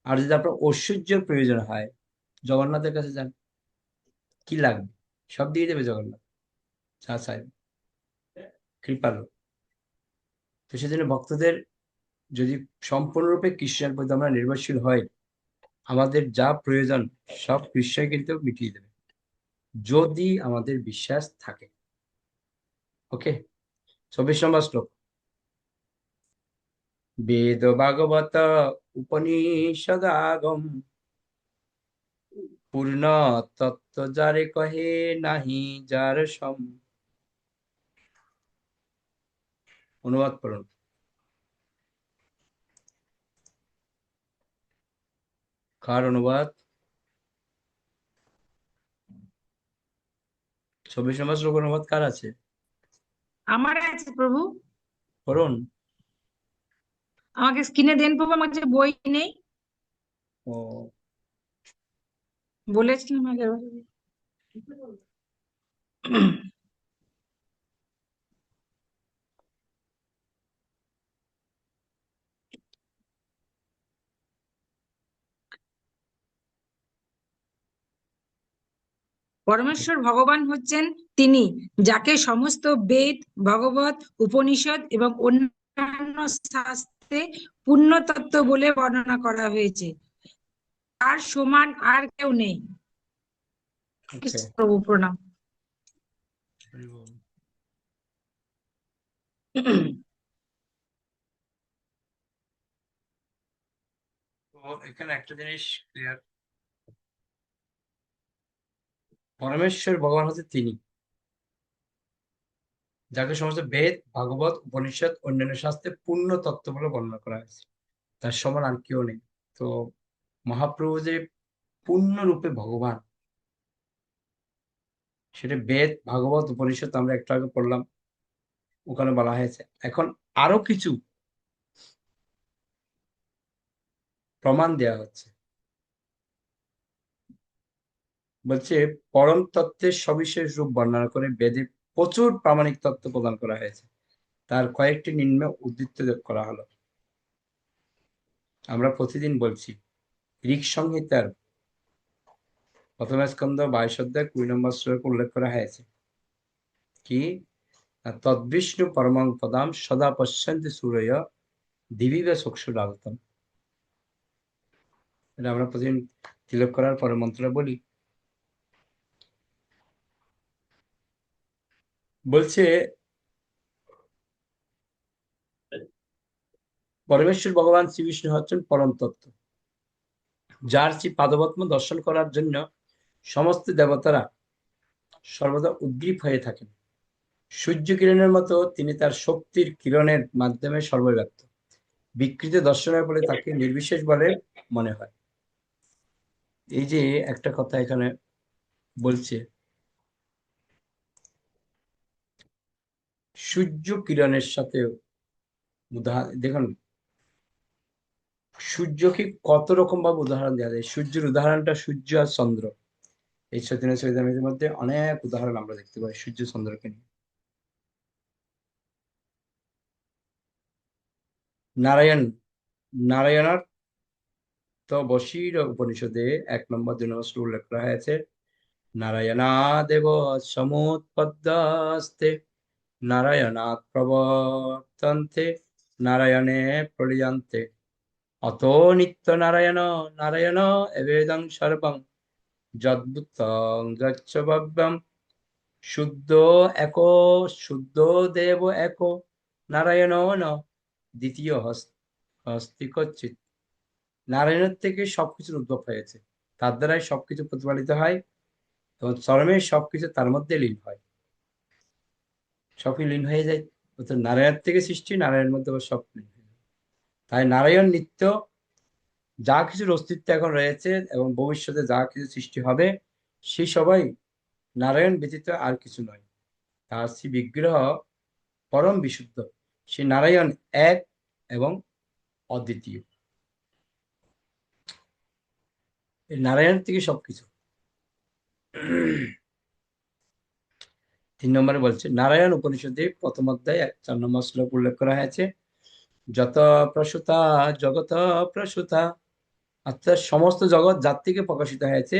আর যদি আপনার ঐশ্বর্যের প্রয়োজন হয়, জগন্নাথের কাছে যান। কি লাগবে? সব দিয়ে দেবে জগন্নাথ, যা চাই, কৃপালু। তো সেজন্য ভক্তদের যদি সম্পূর্ণরূপে কৃষ্ণের প্রতি আমরা নির্ভরশীল হই, আমাদের যা প্রয়োজন সব কৃষ্ণই কিন্তু মিটিয়ে দেবে, যদি আমাদের বিশ্বাস থাকে। ওকে, 24 নম্বর শ্লোক। বেদ ভাগবত উপনিষদাগম পূর্ণ তত্ত্ব যারে কহে নাহি যার সম। অনুবাদ করুন। কার অনুবাদ? 24 নম্বর শ্লোক অনুবাদ কার আছে? আমার আছে প্রভু। করুন। আমাকে স্ক্রিনে দেন প্রভু, আমার কাছে বই নেই। ও, বলেছিলাম আগের বার। পরমেশ্বর ভগবান হচ্ছেন তিনি, যাকে সমস্ত বেদ, ভগবত, উপনিষদ এবং অন্যান্য শাস্ত্রে পূর্ণ তত্ত্ব বলে বর্ণনা করা হয়েছে। তার সমান আর কেউ নেই। ওকে। প্রভু প্রণাম। তো এখানে একটা জিনিস ক্লিয়ার, পরমেশ্বর ভগবান হচ্ছে তিনি, যাকে সমস্ত বেদ, ভাগবত, উপনিষদ, অন্যান্য শাস্ত্রে পূর্ণ তত্ত্ব বলে বর্ণনা করা হয়েছে। তার সমান আর কেউ নেই। তো মহাপ্রভু যে পূর্ণরূপে ভগবান, সেটা বেদ, ভাগবত, উপনিষদ আমরা একটু আগে পড়লাম, ওখানে বলা হয়েছে। এখন আরো কিছু প্রমাণ দেয়া হচ্ছে। বলছে, পরম তত্ত্বের সবিশেষ রূপ বর্ণনা করে বেদে প্রচুর প্রামাণিক তত্ত্ব প্রদান করা হয়েছে। তার কয়েকটি নিম্নে উদ্ধৃত করা হলো। আমরা প্রতিদিন বলছি, ঋক সংহিতার প্রথম স্কন্ধ 22 অধ্যায় 20 নম্বর শ্লোকে উল্লেখ করা হয়েছে কি, তদ্বিষ্ণু পরমং পদাম সদা পশ্যন্তি সূরয় দিবিব চক্ষুরাগতম। এটা আমরা প্রতিদিন তিলক করার পরে মন্ত্রটা বলি। বলছে, পরমেশ্বর ভগবান শ্রীবিষ্ণু হচ্ছেন পরম তত্ত্ব, যার শ্রী পাদপদ্ম দর্শন করার জন্য সমস্ত দেবতারা সর্বদা উদ্গ্রীব হয়ে থাকেন। সূর্য কিরণের মতো তিনি তার শক্তির কিরণের মাধ্যমে সর্বব্যাপ্ত। বিকৃত দর্শনের ফলে তাকে নির্বিশেষ বলে মনে হয়। এই যে একটা কথা এখানে বলছে, সূর্য কিরণের সাথে দেখুন, সূর্যকে কত রকম ভাবে উদাহরণ দেওয়া যায়। সূর্যের উদাহরণটা সূর্য আর চন্দ্র, এই চৈতন্য চরিতামৃতের মধ্যে অনেক উদাহরণ আমরা দেখতে পাই সূর্য চন্দ্রকে নিয়ে। নারায়ণ, নারায়ণার তো বশীর উপনিষদে 1 নম্বর 2 নম্বর শ্লোক উল্লেখ করা হয়েছে, নারায়ণাদেব সমুৎপদ্যাস্তে নারায়ণাৎ প্রবর্তন্তে নারায়ণে প্রলীয়ন্তে অতো নিত্য নারায়ণ নারায়ণ এবেদং সর্বং যদ্ভূতং যচ্চ ভব্যম শুদ্ধ এক, শুদ্ধ দেব এক, নারায়ণ ন দ্বিতীয় হস্তি কচ্ছিৎ। নারায়ণের থেকে সবকিছুর উদ্ভব হয়েছে, তার দ্বারাই সবকিছু প্রতিপালিত হয় এবং চরমে সবকিছু তার মধ্যে লীন হয়, সবই লীন হয়ে যায়। অর্থাৎ নারায়ণের থেকে সৃষ্টি, নারায়ণের মধ্যে আবার সব লীন হয়ে যায়। তাই নারায়ণ নিত্য, যা কিছুর অস্তিত্ব এখন রয়েছে এবং ভবিষ্যতে যা কিছু সৃষ্টি হবে, সেই সবাই নারায়ণ ব্যতীত আর কিছু নয়। তার শ্রী বিগ্রহ পরম বিশুদ্ধ, সে নারায়ণ এক এবং অদ্বিতীয়। এই নারায়ণ থেকে সবকিছু। 3 নম্বরে বলছে, নারায়ণ উপনিষদে প্রথম অধ্যায় 4 নম্বর শ্লোক উল্লেখ করা হয়েছে, যত প্রসূতা জগত প্রসূতা, অর্থাৎ সমস্ত জগৎ যার থেকে প্রকাশিত হয়েছে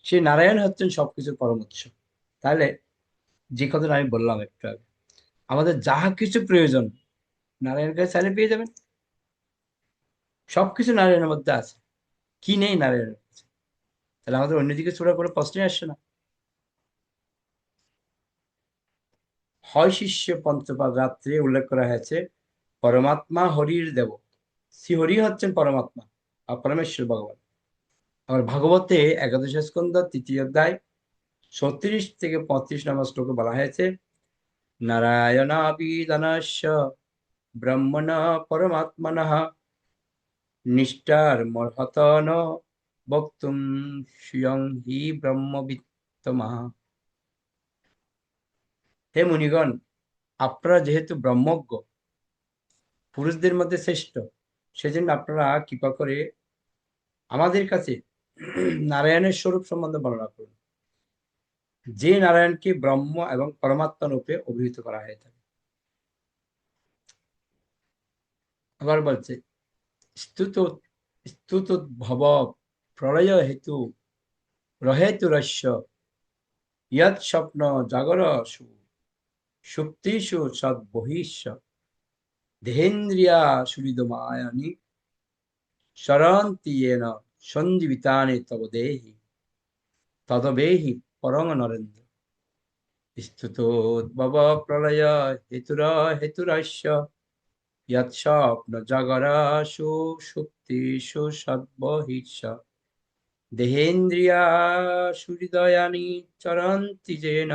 সে নারায়ণ হচ্ছেন সবকিছুর পরম উৎস। তাহলে যে কথাটা আমি বললাম একটু আগে, আমাদের যাহা কিছু প্রয়োজন নারায়ণের কাছে চাইলে পেয়ে যাবেন। সবকিছু নারায়ণের মধ্যে আছে, কি নেই নারায়ণের কাছে? তাহলে আমাদের অন্যদিকে ছোড়া করে প্রশ্নই আসছে না। হয় শিষ্য পঞ্চপাদ রাত্রে উল্লেখ করা হয়েছে, পরমাত্মা হরির দেব, শ্রী হরি হচ্ছেন পরমাত্মা আর পরমেশ্বর ভগবান। আবার ভাগবতে 11 স্কন্ধ 3য় অধ্যায় 36 থেকে 35 নম্বর শ্লোকে বলা হয়েছে, নারায়ণাবিদানস্য ব্রহ্মণ পরমাত্মনঃ নিষ্ঠার মর্হত ন বক্তুম স্বয়ং হি ব্রহ্মবিত্তমঃ। হে মুনিগণ, আপনারা যেহেতু ব্রহ্মজ্ঞ, পুরুষদের মধ্যে শ্রেষ্ঠ, সেজন্য আপনারা কৃপা করে আমাদের কাছে নারায়ণের স্বরূপ সম্বন্ধে বর্ণনা করুন, যে নারায়ণকে ব্রহ্ম এবং পরমাত্মা রূপে অভিহিত করা হয়ে থাকে। আবার বলছে, স্তুত স্তুত ভব প্রলয় হেতু রহেতুরস্য ইয়ৎ স্বপ্ন জাগরসু সুপ্তিষু সদ বহিষ্য দেহেন্দ্রিয়া সুরিদমায়ানি সরন্তি येन সঞ্জীবিতানি তব দেহি তদবেহি পরং নরেন্দ্র। স্তুতোদ্ভব প্রলয় হেতুর হেতুরস্য ইয়ৎ স্বপ্ন জাগরাসু সুপ্তিষু সদ্বহিষ্য দেহেন্দ্রিয়া সুহৃদয়ানি চরন্তি येन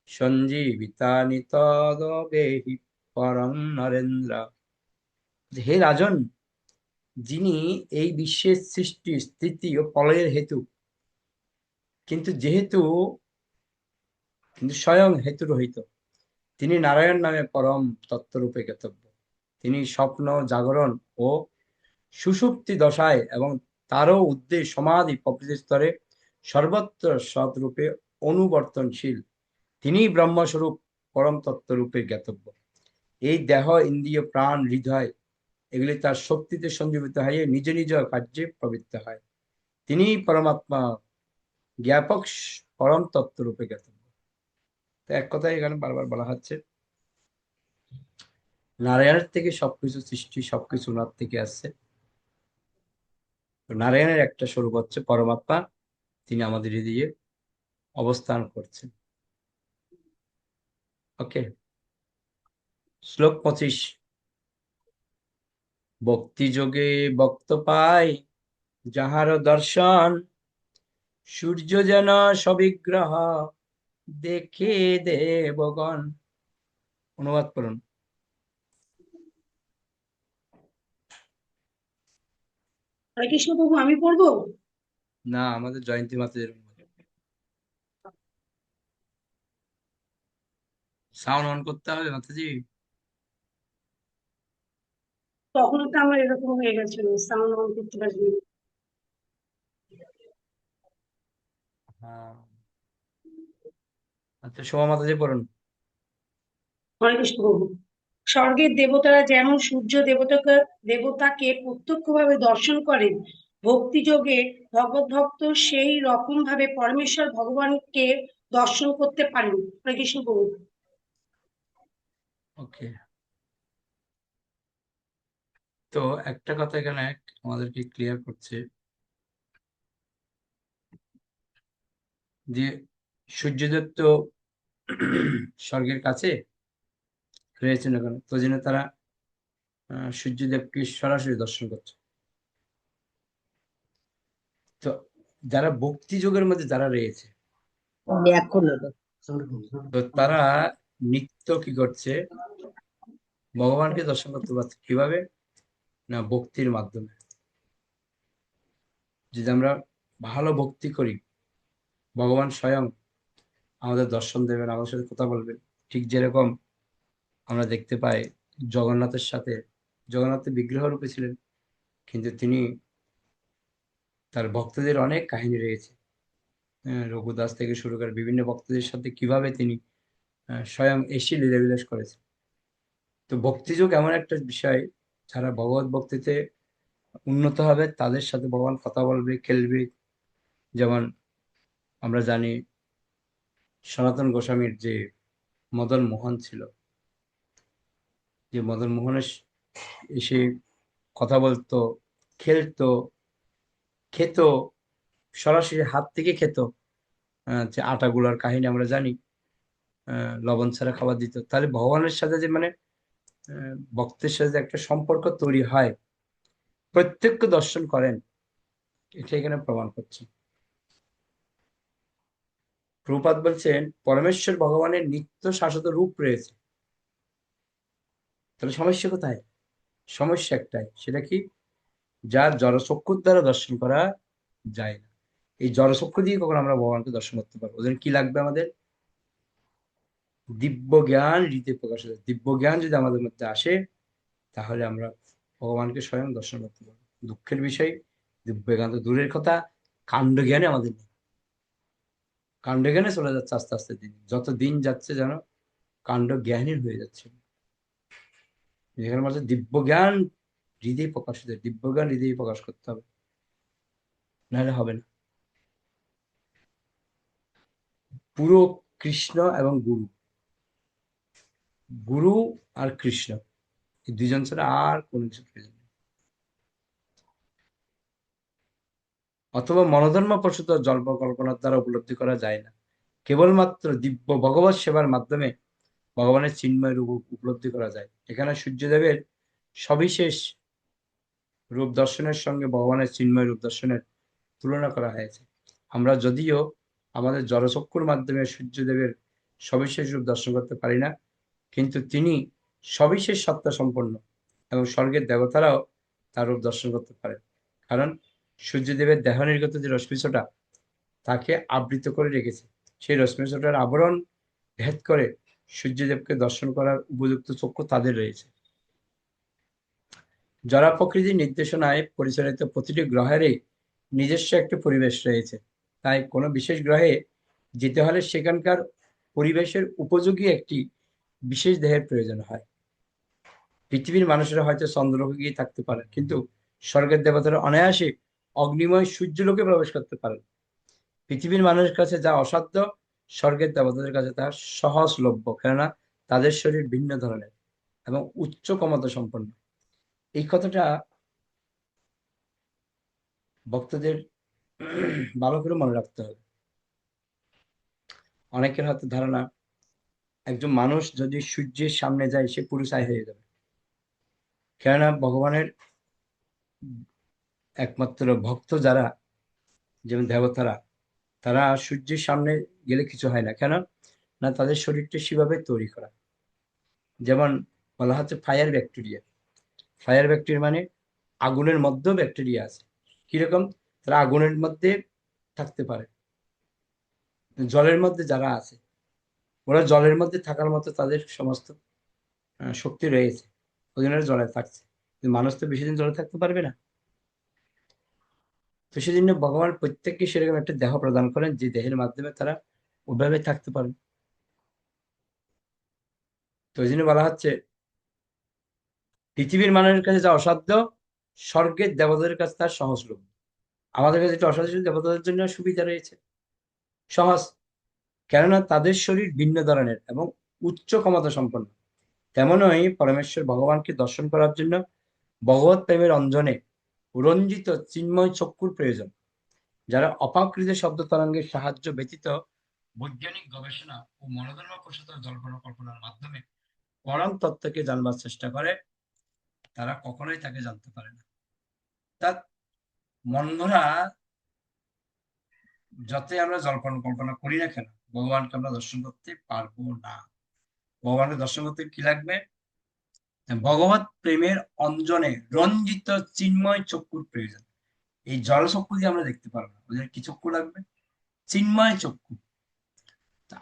সঞ্জীবিতানি তদবেহি পরং নরেন্দ্র। হে রাজন, যিনি এই বিশ্বের সৃষ্টি স্থিতি ও প্রলয়ের হেতু, কিন্তু স্বয়ং হেতু রহিত, তিনি নারায়ণ নামে পরম তত্ত্বরূপে জ্ঞাতব্য। তিনি স্বপ্ন, জাগরণ ও সুষুপ্তি দশায় এবং তারও ঊর্ধ্বে সমাধি প্রকৃতি স্তরে সর্বত্র সৎরূপে অনুবর্তনশীল। তিনি ব্রহ্মস্বরূপ পরম তত্ত্বরূপে জ্ঞাতব্য। এই দেহ, ইন্দ্রিয়, প্রাণ, হৃদয় এগুলি তার শক্তিতে সঞ্জীবিত হয়ে নিজ নিজ কার্যে প্রবৃত্ত হয়। তিনি পরমাত্মা জ্ঞাপক পরম তত্ত্বরূপে জ্ঞাতব্য। তো এক কথায় এখানে বারবার বলা হচ্ছে, নারায়ণের থেকে সবকিছু সৃষ্টি, সবকিছু ওনার থেকে আসছে। নারায়ণের একটা স্বরূপ হচ্ছে পরমাত্মা, তিনি আমাদের হৃদয়ে অবস্থান করছেন। ওকে, শ্লোক 25, ভক্তি যোগে ভক্ত পাই যাহার দর্শন, সূর্য যেন সবিগ্রহ দেখে দেবগণ। অনুবাদ করুন। হরে কৃষ্ণ প্রভু, আমি পড়বো? না, আমাদের জয়ন্তী মাতাদের সাউন্ড অন করতে হবে মাতাজি। তখন তো আমার এরকম হয়ে গেছিল, সাউন্ড অন করতে পারিনি। হ্যাঁ, আচ্ছা, শোভা মাতাজি পড়ুন। হরে কৃষ্ণ প্রভু। স্বর্গের দেবতারা যেমন সূর্য দেবতাকে প্রত্যক্ষভাবে দর্শন করেন, ভক্তিযোগে ভগবত ভক্ত সেই রকম ভাবে পরমেশ্বর ভগবানকে দর্শন করতে পারেন। হরে কৃষ্ণ প্রভু। ওকে, তো একটা কথা এখানে আমাদেরকে ক্লিয়ার করছে যে সূর্যদেব তো স্বর্গের কাছে রয়েছেন ওখানে, তো জন্য তারা সূর্যদেবকে সরাসরি দর্শন করছে। তো যারা ভক্তি যোগের মধ্যে যারা রয়েছে, তো তারা নিত্য কি করছে, ভগবানকে দর্শন করতে পারছে কিভাবে? না, ভক্তির মাধ্যমে। যদি আমরা ভালো ভক্তি করি, ভগবান স্বয়ং আমাদের দর্শন দেবেন, আমাদের সাথে কথা বলবেন। ঠিক যেরকম আমরা দেখতে পাই জগন্নাথের সাথে, জগন্নাথের বিগ্রহ রূপে ছিলেন, কিন্তু তিনি তার ভক্তদের অনেক কাহিনী রয়েছে। রঘুদাস থেকে শুরু করে বিভিন্ন ভক্তদের সাথে কিভাবে তিনি স্বয়ং এসে লীলাবিলাস করেছেন। তো ভক্তিযোগ এমন একটা বিষয়, যারা ভগবত ভক্তিতে উন্নত হবে তাদের সাথে ভগবান কথা বলবে, খেলবে। যেমন আমরা জানি সনাতন গোস্বামীর যে মদন মোহন ছিল, যে মদন মোহনের এসে কথা বলতো, খেলতো, খেত, সরাসরি হাত থেকে খেত। যে আটাগুলার কাহিনী আমরা জানি, লবণ ছাড়া খাবার দিত। তাহলে ভগবানের সাথে যে মানে ভক্তের সাথে যে একটা সম্পর্ক তৈরি হয়, প্রত্যক্ষ দর্শন করেন, এটা এখানে প্রমাণ করছে। প্রভুপাদ বলছেন পরমেশ্বর ভগবানের নিত্য শাশ্বত রূপ রয়েছে। তাহলে সমস্যা কোথায়? সমস্যা একটাই, সেটা কি? যার জড়চক্ষুর দ্বারা দর্শন করা যায় না। এই জড়চক্ষু দিয়ে কখন আমরা ভগবানকে দর্শন করতে পারবো? ওদের কি লাগবে? আমাদের দিব্য জ্ঞান হৃদয়ে প্রকাশ হয়। দিব্য জ্ঞান যদি আমাদের মধ্যে আসে, তাহলে আমরা ভগবানকে স্বয়ং দর্শন করতে পারবো। দুঃখের বিষয়, দিব্য জ্ঞান তো দূরের কথা, কাণ্ড জ্ঞানে আমাদের নেই। কাণ্ড জ্ঞানে চলে যাচ্ছে আস্তে আস্তে দিন, যত দিন যাচ্ছে যেন কাণ্ড জ্ঞানহীন হয়ে যাচ্ছে। যেখানে বলছে দিব্য জ্ঞান হৃদয়ে প্রকাশ হতে, দিব্য জ্ঞান হৃদয়ে প্রকাশ করতে হবে, নাহলে হবে না। পুরো কৃষ্ণ এবং গুরু, গুরু আর কৃষ্ণ, এই দুইজন ছাড়া আর কোনো কিছু প্রয়োজন নেই। অথবা মনোধর্ম প্রসূত জল্প কল্পনার দ্বারা উপলব্ধি করা যায় না। কেবলমাত্র দিব্য ভগবত সেবার মাধ্যমে ভগবানের চিন্ময় রূপ উপলব্ধি করা যায়। এখানে সূর্যদেবের সবিশেষ রূপ দর্শনের সঙ্গে ভগবানের চিন্ময় রূপ দর্শনের তুলনা করা হয়েছে। আমরা যদিও আমাদের জড়চক্ষুর মাধ্যমে সূর্যদেবের সবিশেষ রূপ দর্শন করতে পারি না, কিন্তু তিনি সবিশেষ সত্তা সম্পন্ন এবং স্বর্গের দেবতারাও তার রূপ দর্শন করতে পারেন। কারণ সূর্যদেবের দেহ নির্গত যে রশ্মিছটা তাকে আবৃত করে রেখেছে, সেই রশ্মিছটার আবরণ ভেদ করে সূর্যদেবকে দর্শন করার উপযুক্ত চক্ষু তাদের রয়েছে। জড় প্রকৃতির নির্দেশনায় পরিচালিত প্রতিটি গ্রহেরই নিজস্ব একটি পরিবেশ রয়েছে। তাই কোনো বিশেষ গ্রহে যেতে হলে সেখানকার পরিবেশের উপযোগী একটি বিশেষ দেহের প্রয়োজন হয়। পৃথিবীর মানুষেরা হয়তো চন্দ্রলোকে গিয়ে থাকতে পারে, কিন্তু স্বর্গের দেবতারা অনায়াসে অগ্নিময় সূর্যলোকে প্রবেশ করতে পারেন। পৃথিবীর মানুষের কাছে যা অসাধ্য, স্বর্গের দেবতাদের কাছে তা সহজলভ্য, কেননা তাদের শরীর ভিন্ন ধরনের এবং উচ্চ ক্ষমতা সম্পন্ন। এই কথাটা ভক্তদের ভালো করে মনে রাখতে হবে। অনেকের হয়তো ধারণা একজন মানুষ যদি সূর্যের সামনে যায় সে পুরো ছাই হয়ে যাবে, কেননা ভগবানের একমাত্র ভক্ত যারা, যেমন দেবতারা, তারা সূর্যের সামনে গেলে কিছু হয় না। কেন না? তাদের শরীরটা সেভাবে তৈরি করা। যেমন বলা হচ্ছে ফায়ার ব্যাকটেরিয়া। ফায়ার ব্যাকটেরিয়া মানে আগুনের মধ্যেও ব্যাকটেরিয়া আছে। কিরকম? তারা আগুনের মধ্যে থাকতে পারে। জলের মধ্যে যারা আছে, ওরা জলের মধ্যে থাকার মতো তাদের সমস্ত শক্তি রয়েছে, ওই জন্য জলে থাকছে। কিন্তু মানুষ তো বেশি দিন জলে থাকতে পারবে না। তো সেজন্য ভগবান প্রত্যেককে সেরকম একটা দেহ প্রদান করেন, যে দেহের মাধ্যমে তারা ওইভাবে থাকতে পারে। তো ওই জন্য বলা হচ্ছে পৃথিবীর মানুষের কাছে যা অসাধ্য, স্বর্গের দেবতাদের কাছে তার সহজলভ্য। আমাদের কাছে যেটা অসাধ্য, দেবতাদের জন্য সুবিধা রয়েছে, সহজ। কেননা তাদের শরীর ভিন্ন ধরনের এবং উচ্চ ক্ষমতা সম্পন্ন। তেমনই পরমেশ্বর ভগবানকে দর্শন করার জন্য ভগবত প্রেমের অঞ্জনে রঞ্জিত চিন্ময় চক্ষুর প্রয়োজন। যারা অপাকৃত শব্দ তরঙ্গের সাহায্য ব্যতীত বৈজ্ঞানিক গবেষণা ও মনোধর্ম প্রসূত কল্পনার মাধ্যমে পরম তত্ত্বকে জানবার চেষ্টা করে, তারা কখনোই তাকে জানতে পারে না। অর্থাৎ মনরা যতই আমরা কল্পনা করি না কেন, ভগবানকে আমরা দর্শন করতে পারবো না। ভগবানকে দর্শন করতে কি লাগবে? ভগবত প্রেমের অঞ্জনে রঞ্জিত চিন্ময় চক্ষুর প্রয়োজন। এই জল চক্ষু দিয়ে আমরা দেখতে পারবো না, ওদের কি চক্ষু লাগবে? চিন্ময় চক্ষু।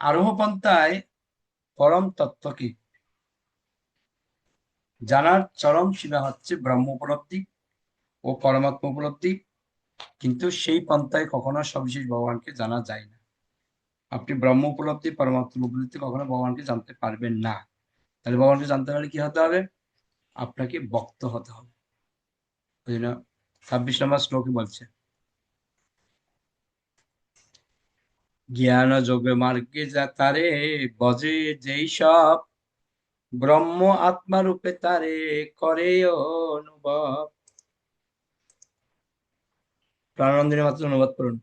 আরোহ পন্থায় পরম তত্ত্বকে জানার চরম সীমা হচ্ছে ব্রহ্ম উপলব্ধি ও পরমাত্মা উপলব্ধি, কিন্তু সেই পন্থায় কখনো সবিশেষ ভগবানকে জানা যায় না। আপনি ব্রহ্ম উপলব্ধি পরমাত্মা উপলব্ধি কখনো ভগবানকে জানতে পারবেন না। তাহলে ভগবানকে জানতে হলে কি হতে হবে? আপনাকে ভক্ত হতে হবে। ওই জন্য 26 নম্বর শ্লোকে বলছে, জ্ঞান যোগ মার্গে যা তারে বজে যেই সব, ব্রহ্ম আত্মা রূপে তারে করে অনুভব। প্রাণানন্দিনী মাত্র অনুবাদ করুন।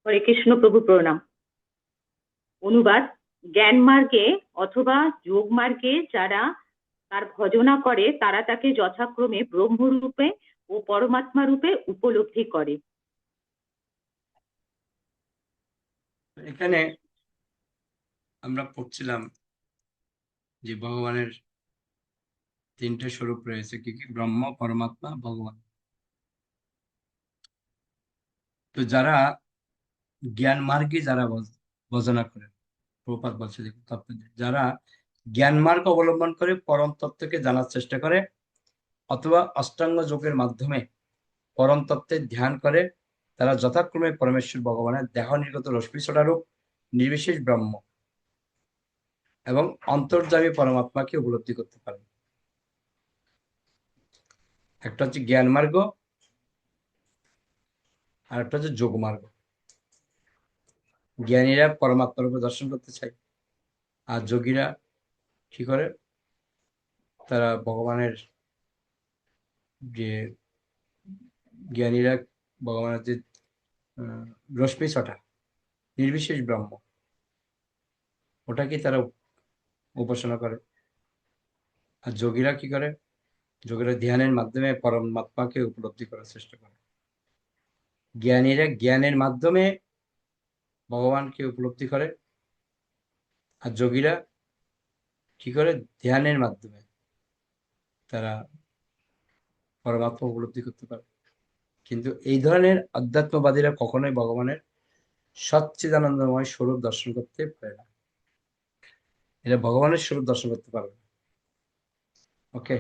হরে কৃষ্ণ প্রভু প্রণাম। অনুবাদ: জ্ঞান মার্গে অথবা যোগ মার্গে যারা তার ভজনা করে তারা তাকে যথাক্রমে ব্রহ্মরূপে ও পরমাত্মা রূপে উপলব্ধি করে। এখানে আমরা পড়ছিলাম যে ভগবানের 3টে স্বরূপ রয়েছে, কি কি? ব্রহ্ম, পরমাত্মা, ভগবান। তো যারা জ্ঞান মার্গে যারা ভজনা করে, প্রভুপাদ বলছে, দেখুন তাৎপর্য, যারা জ্ঞান মার্গ অবলম্বন করে পরম তত্ত্বকে জানার চেষ্টা করে অথবা অষ্টাঙ্গ যোগের মাধ্যমে পরম তত্ত্বের ধ্যান করে, তারা যথাক্রমে পরমেশ্বর ভগবানের দেহ নির্গত রশ্মি রূপ নির্বিশেষ ব্রহ্ম এবং অন্তর্যামী পরমাত্মাকে উপলব্ধি করতে পারে। একটা হচ্ছে জ্ঞান মার্গ, আর একটা হচ্ছে যোগ মার্গ। জ্ঞানীরা পরমাত্মার উপর দর্শন করতে চায়, আর যোগীরা কি করে? তারা ভগবানের যে জ্ঞানীরা ভগবানের যে রশ্মি ছটা নির্বিশেষ ব্রহ্ম, ওটাকে তারা উপাসনা করে। আর যোগীরা কি করে? যোগীরা ধ্যানের মাধ্যমে পরমাত্মাকে উপলব্ধি করার চেষ্টা করে। জ্ঞানীরা জ্ঞানের মাধ্যমে ভগবানকে উপলব্ধি করে, আর যোগীরা কি করে? ধ্যানের মাধ্যমে তারা পরমাত্মা উপলব্ধি করতে পারে। কিন্তু এই ধরনের অধ্যাত্মবাদীরা কখনোই ভগবানের সচ্চিদানন্দময় স্বরূপ দর্শন করতে পারে না। এরা ভগবানের স্বরূপ দর্শন করতে পারবে না। ওকে,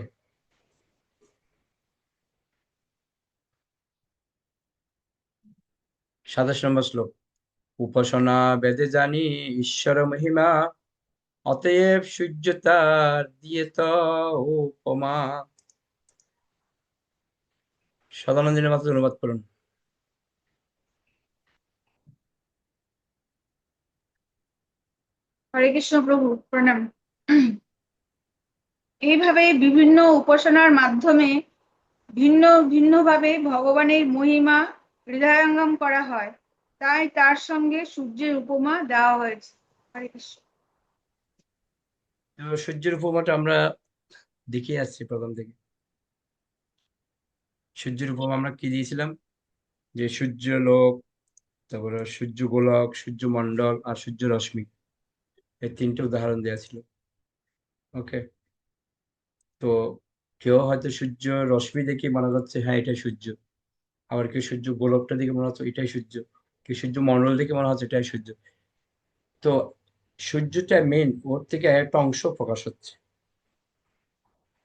27 নম্বর শ্লোক। উপাসনা বেদে জানি ঈশ্বর মহিমা, অতএব সূর্য তার দিয়েত উপমা। সদানন্দিনী মাত্র অনুবাদ করুন। হরে কৃষ্ণ প্রভু প্রণাম। এইভাবে বিভিন্ন উপাসনার মাধ্যমে ভিন্ন ভিন্নভাবে ভগবানের মহিমা হৃদয়ঙ্গম করা হয়, তাই তার সঙ্গে সূর্যের উপমা দেওয়া হয়েছে। হরে কৃষ্ণ। তো সূর্যের উপমাটা আমরা দেখে আসছি প্রথম থেকে। সূর্যের উপমা আমরা কি দিয়েছিলাম? যে সূর্য লোক, তারপরে সূর্য গোলক, সূর্যমণ্ডল আর সূর্য রশ্মি, এই 3টে উদাহরণ দেওয়া ছিল। ওকে, তো কেউ হয়তো সূর্য রশ্মি দেখে মনে হচ্ছে হ্যাঁ এটাই সূর্য, আবার কেউ সূর্য গোলকটা দেখে মনে হচ্ছে এটাই সূর্য, কেউ সূর্য মণ্ডল দেখে মনে হচ্ছে এটাই সূর্য। তো সূর্যটা মেন, ওর থেকে একটা অংশ প্রকাশ হচ্ছে।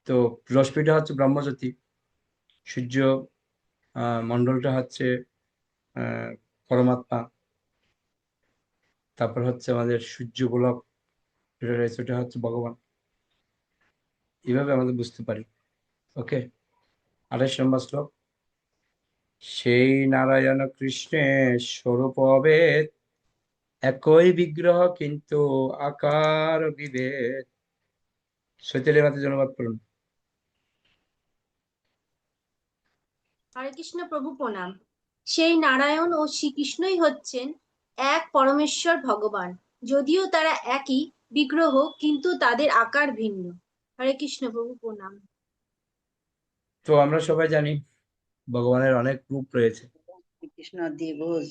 তো রশ্মিটা হচ্ছে ব্রহ্মজ্যোতি, সূর্য মণ্ডলটা হচ্ছে পরমাত্মা, তারপর হচ্ছে আমাদের সূর্য গোলক যেটা রয়েছে ওটা হচ্ছে ভগবান। এইভাবে আমাদের বুঝতে পারি। ওকে, 28 নম্বর শ্লোক। সেই নারায়ণ কৃষ্ণের স্বরূপ অভেদ, একই বিগ্রহ কিন্তু আকার বিভেদ। চৈতালি মাতাজি অনুবাদ করুন। হরে কৃষ্ণ প্রভু প্রণাম। সেই নারায়ণ ও শ্রীকৃষ্ণই হচ্ছেন এক পরমেশ্বর ভগবান, যদিও তারা একই বিগ্রহ কিন্তু তাদের আকার ভিন্ন। হরে কৃষ্ণ প্রভু প্রণাম। তো আমরা সবাই জানি ভগবানের অনেক রূপ রয়েছে। কৃষ্ণ দ্বিভুজ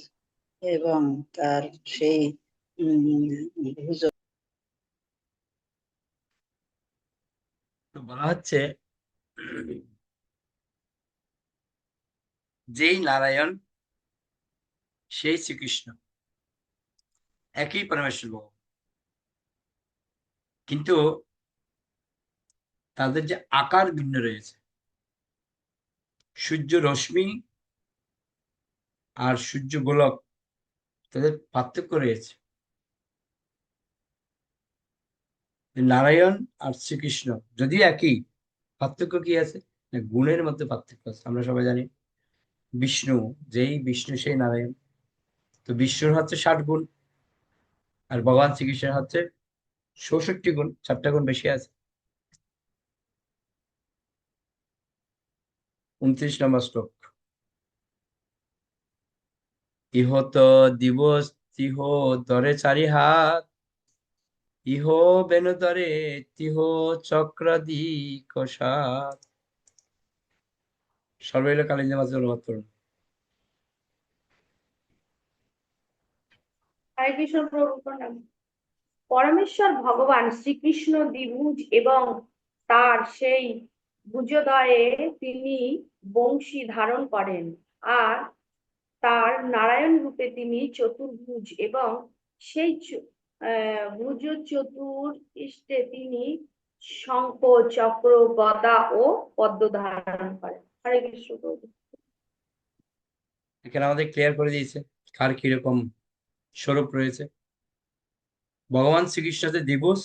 এবং তার সেই ভুজ। তো বলা হচ্ছে যেই নারায়ণ সেই শ্রীকৃষ্ণ, একই পরমেশ্বর ভগবান। কিন্তু তাদের যে আকার ভিন্ন রয়েছে, সূর্য রশ্মি আর সূর্য গোলক, তাদের পার্থক্য রয়েছে। নারায়ণ আর শ্রীকৃষ্ণ যদিও একই, পার্থক্য কি আছে? না, গুণের মধ্যে পার্থক্য আছে। আমরা সবাই জানি বিষ্ণু, যেই বিষ্ণু সেই নারায়ণ। তো বিষ্ণুর হচ্ছে 60 গুণ, আর ভগবান শ্রীকৃষ্ণের হচ্ছে 64 গুণ, 4টা গুণ বেশি আছে। 29 নম্বর শ্লোক। ইহ তো দিবস তিহ দরে 4 হাত, ইহ বেনু দরে তিহ চক্রাদি কষাত। সর্বৈল কালিন্দী মাঝে অনুবাদ করুন। হরে কৃষ্ণ প্রভু প্রণাম। পরমেশ্বর ভগবান শ্রীকৃষ্ণ দ্বিভুজ এবং তার সেই ভুজদ্বয়ে তিনি বংশী ধারণ করেন, আর তার নারায়ণ রূপে তিনি চতুর্ভুজ এবং সেই ভুজ চতুর্ষ্টে তিনি শঙ্খ, চক্র, গদা ও পদ্ম ধারণ করেন। হরে কৃষ্ণ প্রভু। এখানে আমাদের ক্লিয়ার করে দিয়েছে কার কিরকম স্বরূপ রয়েছে। ভগবান শ্রীকৃষ্ণ হচ্ছে দিবস,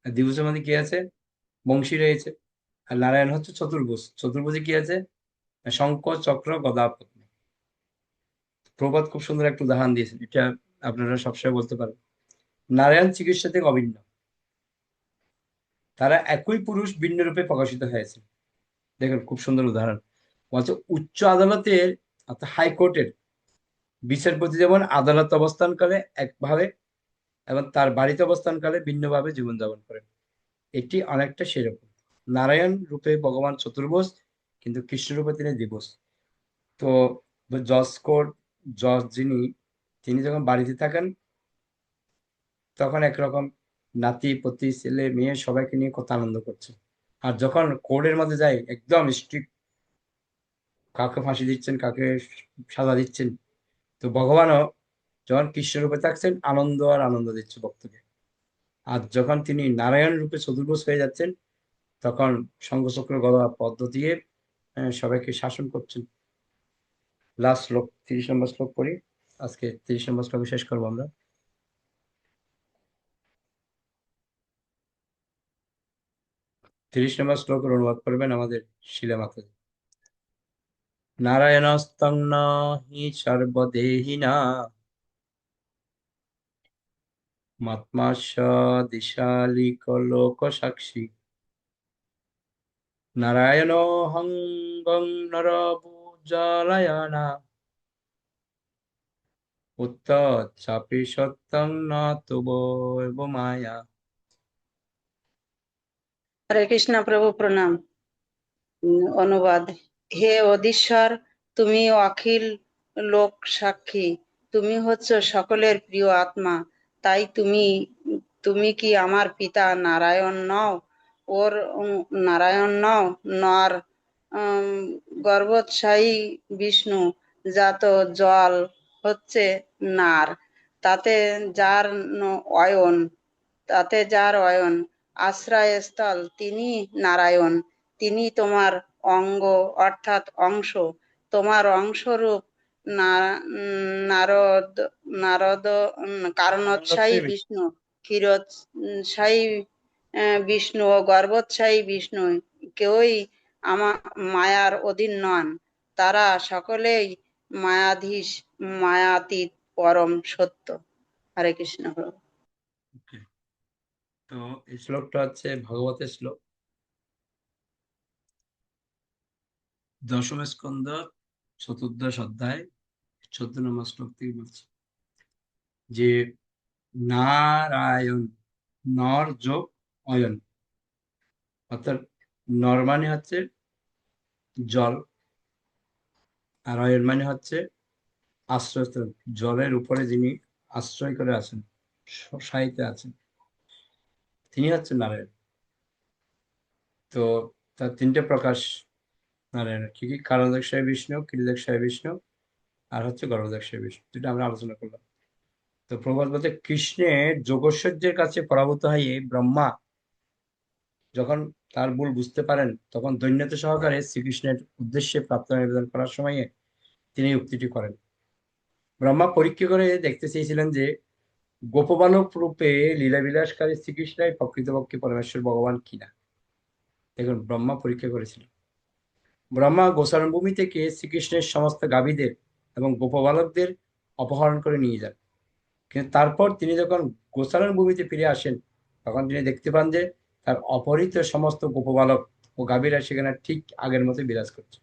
আর দিবসের মধ্যে কি আছে? বংশী রয়েছে। আর নারায়ণ হচ্ছে চতুর্ভুজ, চতুর্ভুজে কি আছে? শঙ্খ, চক্র, গদা, পদ্ম। প্রবাদ খুব সুন্দর একটা উদাহরণ দিয়েছেন, এটা আপনারা সবসময় বলতে পারেন। নারায়ণ শ্রীকৃষ্ণ থেকে অভিন্ন, তারা একই পুরুষ ভিন্ন রূপে প্রকাশিত হয়েছে। দেখুন খুব সুন্দর উদাহরণ। বলছে উচ্চ আদালতের অর্থাৎ হাইকোর্টের বিচারপতি যেমন আদালত অবস্থানকালে একভাবে এবং তার বাড়িতে অবস্থানকালে ভিন্নভাবে জীবনযাপন করেন, এটি অনেকটা সেরকম। নারায়ণ রূপে ভগবান চতুর্ভুজ, কিন্তু কৃষ্ণ রূপে তিনি দ্বিভুজ। তো জজ কোর্ট, জজ যিনি, তিনি যখন বাড়িতে থাকেন তখন একরকম নাতি পতি ছেলে মেয়ে সবাইকে নিয়ে কত আনন্দ করছে, আর যখন কোর্টের মধ্যে যায় একদম স্ট্রিক্ট, কাকে ফাঁসি দিচ্ছেন, কাকে সাজা দিচ্ছেন। তো ভগবানও যখন কৃষ্ণ রূপে থাকছেন আনন্দ আর আনন্দ দিচ্ছে ভক্তকে, আর যখন তিনি নারায়ণ রূপে চতুর্ভুজ হয়ে যাচ্ছেন তখন শঙ্খচক্র গদা পদ্ম দিয়ে সবাইকে শাসন করছেন। লাস্ট শ্লোক, 30 নম্বর শ্লোক পড়ি। আজকে 30 নম্বর শ্লোক শেষ করবো আমরা। 30 নম্বর শ্লোকের অনুবাদ করবেন আমাদের শিলা মাতা। নারায়ণস্তং ন হি সর্বদেহিনা মাত্মাস্য দিশালিক লোক সাক্ষী, নারায়ণ হংগং নরভুজালয়না উত্তর চাপি সত্যং ন তুবো মায়া। হরে কৃষ্ণ প্রভু প্রণাম। অনুবাদ। হে অধীশ্বর, তুমি অখিল লোক সাক্ষী, তুমি হচ্ছ সকলের প্রিয় আত্মা, তাই তুমি কি আমার পিতা নারায়ণ নও? ওর নারায়ণ নও, নর গর্ভোৎসাহী বিষ্ণু, জাত জল হচ্ছে নার, তাতে যার অয়ন আশ্রয়স্থল তিনি নারায়ণ। তিনি তোমার অঙ্গ অর্থাৎ অংশ, তোমার অংশরূপ নারদ কারণোৎসাহী বিষ্ণু, ক্ষীরোৎসাহী বিষ্ণু ও গর্ভোৎসাহী বিষ্ণু কেউই মায়ার অধীন নন, তারা সকলেই মায়াধীশ, মায়াতীত, পরম সত্য। হরে কৃষ্ণ প্রভু। তো এই শ্লোকটা হচ্ছে ভাগবতের শ্লোক, 10ম স্কন্ধ চতুর্দশ অধ্যায় 14 নম্বর শ্লোক থেকে বলছে যে নারায়ণ, নর যোগ অয়ন, অর্থাৎ নর মানে হচ্ছে জল, আর অয়ন মানে হচ্ছে আশ্রয়স্থল, জলের উপরে যিনি আশ্রয় করে আছেন, সাহিত্যে আছেন, তিনি হচ্ছে নারায়ণ। তো তার 3টে প্রকাশ নারায়ণের, কি কি? কারণোদকশায় বিষ্ণু, ক্রিয়াদকশায় বিষ্ণু, আর হচ্ছে গর্ভোদকশায় বিষ্ণু, যেটা আমরা আলোচনা করলাম। তো প্রবাদ বলতে কৃষ্ণের যোগৈশ্বর্যের কাছে পরাভূত হয়ে ব্রহ্মা যখন তার ভুল বুঝতে পারেন, তখন দৈন্যতা সহকারে শ্রীকৃষ্ণের উদ্দেশ্যে প্রার্থনা নিবেদন করার সময়ে তিনি উক্তিটি করেন। ব্রহ্মা পরীক্ষা করে দেখতে চেয়েছিলেন যে গোপবালক রূপে লীলাবিলাসকারী শ্রীকৃষ্ণই প্রকৃতপক্ষে পরমেশ্বর ভগবান কিনা। দেখুন, ব্রহ্মা পরীক্ষা করেছিলেন। ব্রহ্মা গোচারণ ভূমি থেকে শ্রীকৃষ্ণের সমস্ত গাভীদের এবং গোপবালকদের অপহরণ করে নিয়ে যান। কিন্তু তারপর তিনি যখন গোচারণ ভূমিতে ফিরে আসেন, তখন তিনি দেখতে পান যে তার অপহৃত সমস্ত গোপবালক ও গাভীরা সেখানে ঠিক আগের মতো বিরাজ করছে।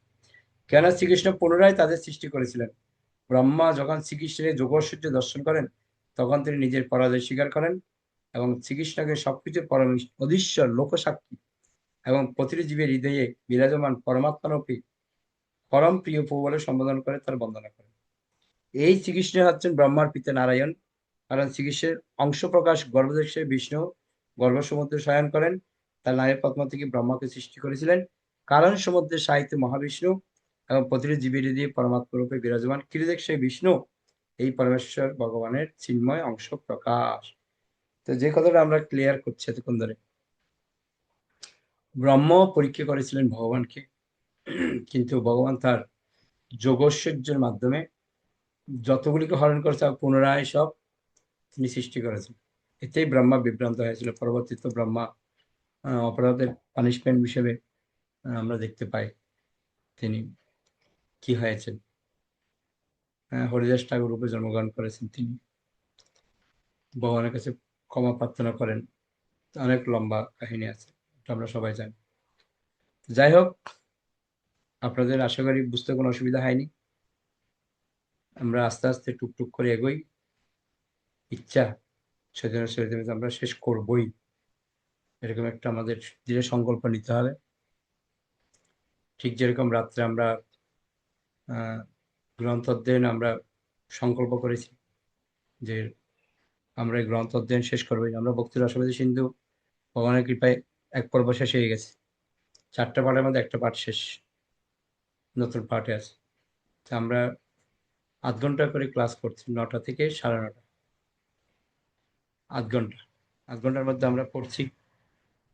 কেন শ্রীকৃষ্ণ পুনরায় তাদের সৃষ্টি করেছিলেন। ব্রহ্মা যখন শ্রীকৃষ্ণের যোগৈশ্বর্য দর্শন করেন, তখন তিনি নিজের পরাজয় স্বীকার করেন এবং শ্রীকৃষ্ণকে সবকিছুর পরম অধীশ্বর, লোকসাক্ষী এবং প্রতিটি জীবের হৃদয়ে বিরাজমান পরমাত্মারূপী পরম প্রিয় প্রভু বলে সম্বোধন করে তার বন্দনা করেন। এই শ্রীকৃষ্ণ হচ্ছেন ব্রহ্মার পিতা নারায়ণ, কারণ শ্রীকৃষ্ণের অংশ প্রকাশ গর্ভদেশে বিষ্ণু গর্ভসমুদ্রে শয়ন করেন। তার নারী পদ্ম থেকে ব্রহ্মাকে সৃষ্টি করেছিলেন। কারণ সমুদ্রের সাহিত্যে মহাবিষ্ণু এবং প্রতিটি জীবের হৃদয়ে পরমাত্মা রূপে বিরাজমান ক্ষীরদেশে বিষ্ণু এই পরমেশ্বর ভগবানের চিন্ময় অংশ প্রকাশ। তো যে কথাটা আমরা ক্লিয়ার করছি এতক্ষণ ধরে, ব্রহ্ম পরীক্ষা করেছিলেন ভগবানকে, কিন্তু ভগবান তার যোগৈশ্বর্যের মাধ্যমে যতগুলিকে হরণ করেছে পুনরায় সব তিনি সৃষ্টি করেছেন। এতেই ব্রহ্মা বিভ্রান্ত হয়েছিল। পরবর্তীতে ব্রহ্মা অপরাধের পানিশমেন্ট হিসেবে আমরা দেখতে পাই তিনি কি হয়েছেন। হরিদাস ঠাকুর রূপে জন্মগ্রহণ করেছেন। তিনি ভগবানের কাছে ক্ষমা প্রার্থনা করেন। অনেক লম্বা কাহিনী আছে, এটা আমরা সবাই জানি। যাই হোক, আপনাদের আশা করি বুঝতে কোনো অসুবিধা হয়নি। আমরা আস্তে আস্তে টুকটুক করে এগোই। ইচ্ছা সেদিন আমরা শেষ করবই, এরকম একটা আমাদের দৃঢ় সংকল্প নিতে হবে। ঠিক যেরকম রাত্রে আমরা গ্রন্থ অধ্যয়ন আমরা সংকল্প করেছি যে আমরা এই গ্রন্থ অধ্যয়ন শেষ করবোই। আমরা ভক্তি রসবাদী সিন্ধু ভগবানের কৃপায় এক পর্ব শেষ হয়ে গেছে। 4টা পাঠের মধ্যে একটা পাঠ শেষ, নতুন পাঠে আছে। আমরা 8 ঘন্টা করে ক্লাস করছি, 9টা থেকে 9:30, 8 ঘন্টা। 8 ঘন্টার মধ্যে আমরা পড়ছি।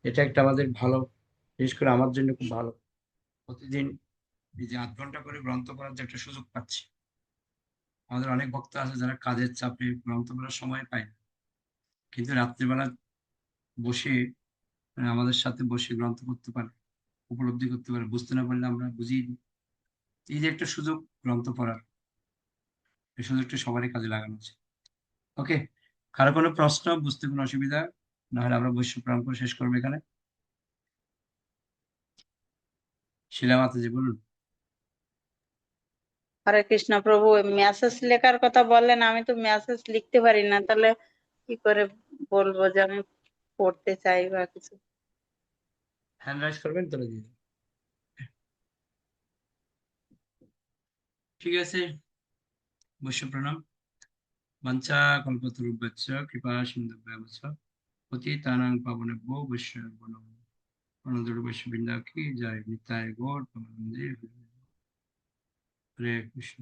এটা একটা আমাদের ভালো, বিশেষ করে আমার জন্য খুব ভালো। প্রতিদিন এই যে 8 ঘন্টা করে গ্রন্থ পড়ার যে একটা সুযোগ পাচ্ছি। আমাদের অনেক ভক্ত আছে যারা কাজের চাপে গ্রন্থ পড়ার সময় পায় না, কিন্তু রাত্রিবেলা বসে আমাদের সাথে বসে গ্রন্থ পড়তে পারে, উপলব্ধি করতে পারে। বুঝতে না পারলে আমরা বুঝিয়ে দিই। এই যে একটা সুযোগ গ্রন্থ পড়ার, এই সুযোগটা সবারই কাজে লাগানো উচিত। ওকে, কারো কোনো প্রশ্ন, বুঝতে কোনো অসুবিধা না হলে আমরা বৈশ্ব প্রণাম করে শেষ করবো এখানে। শিলা মাতাজি বলুন। হরে কৃষ্ণ প্রভু, মেসেজ লেখার কথা বললেন, আমি তো মেসেজ লিখতে পারি না, তাহলে কি করে বলবো যে আমি পড়তে চাই বা কিছু? হ্যান্ড রাইজ করবেন, তোলে দিয়ে দেবো। ঠিক আছে, বৈশ্ব প্রণাম। বাঞ্ছা কল্পতরুভ্যশ্চ কৃপা সিন্ধুভ্যেব চ পতিতানাং পাবনেভ্যো বৈষ্ণবেভ্যো নমঃ। অনন্তর বৈশ্ব বৃন্দা কি জয়। নিতাই গৌর প্রেমানন্দে হরে কৃষ্ণ।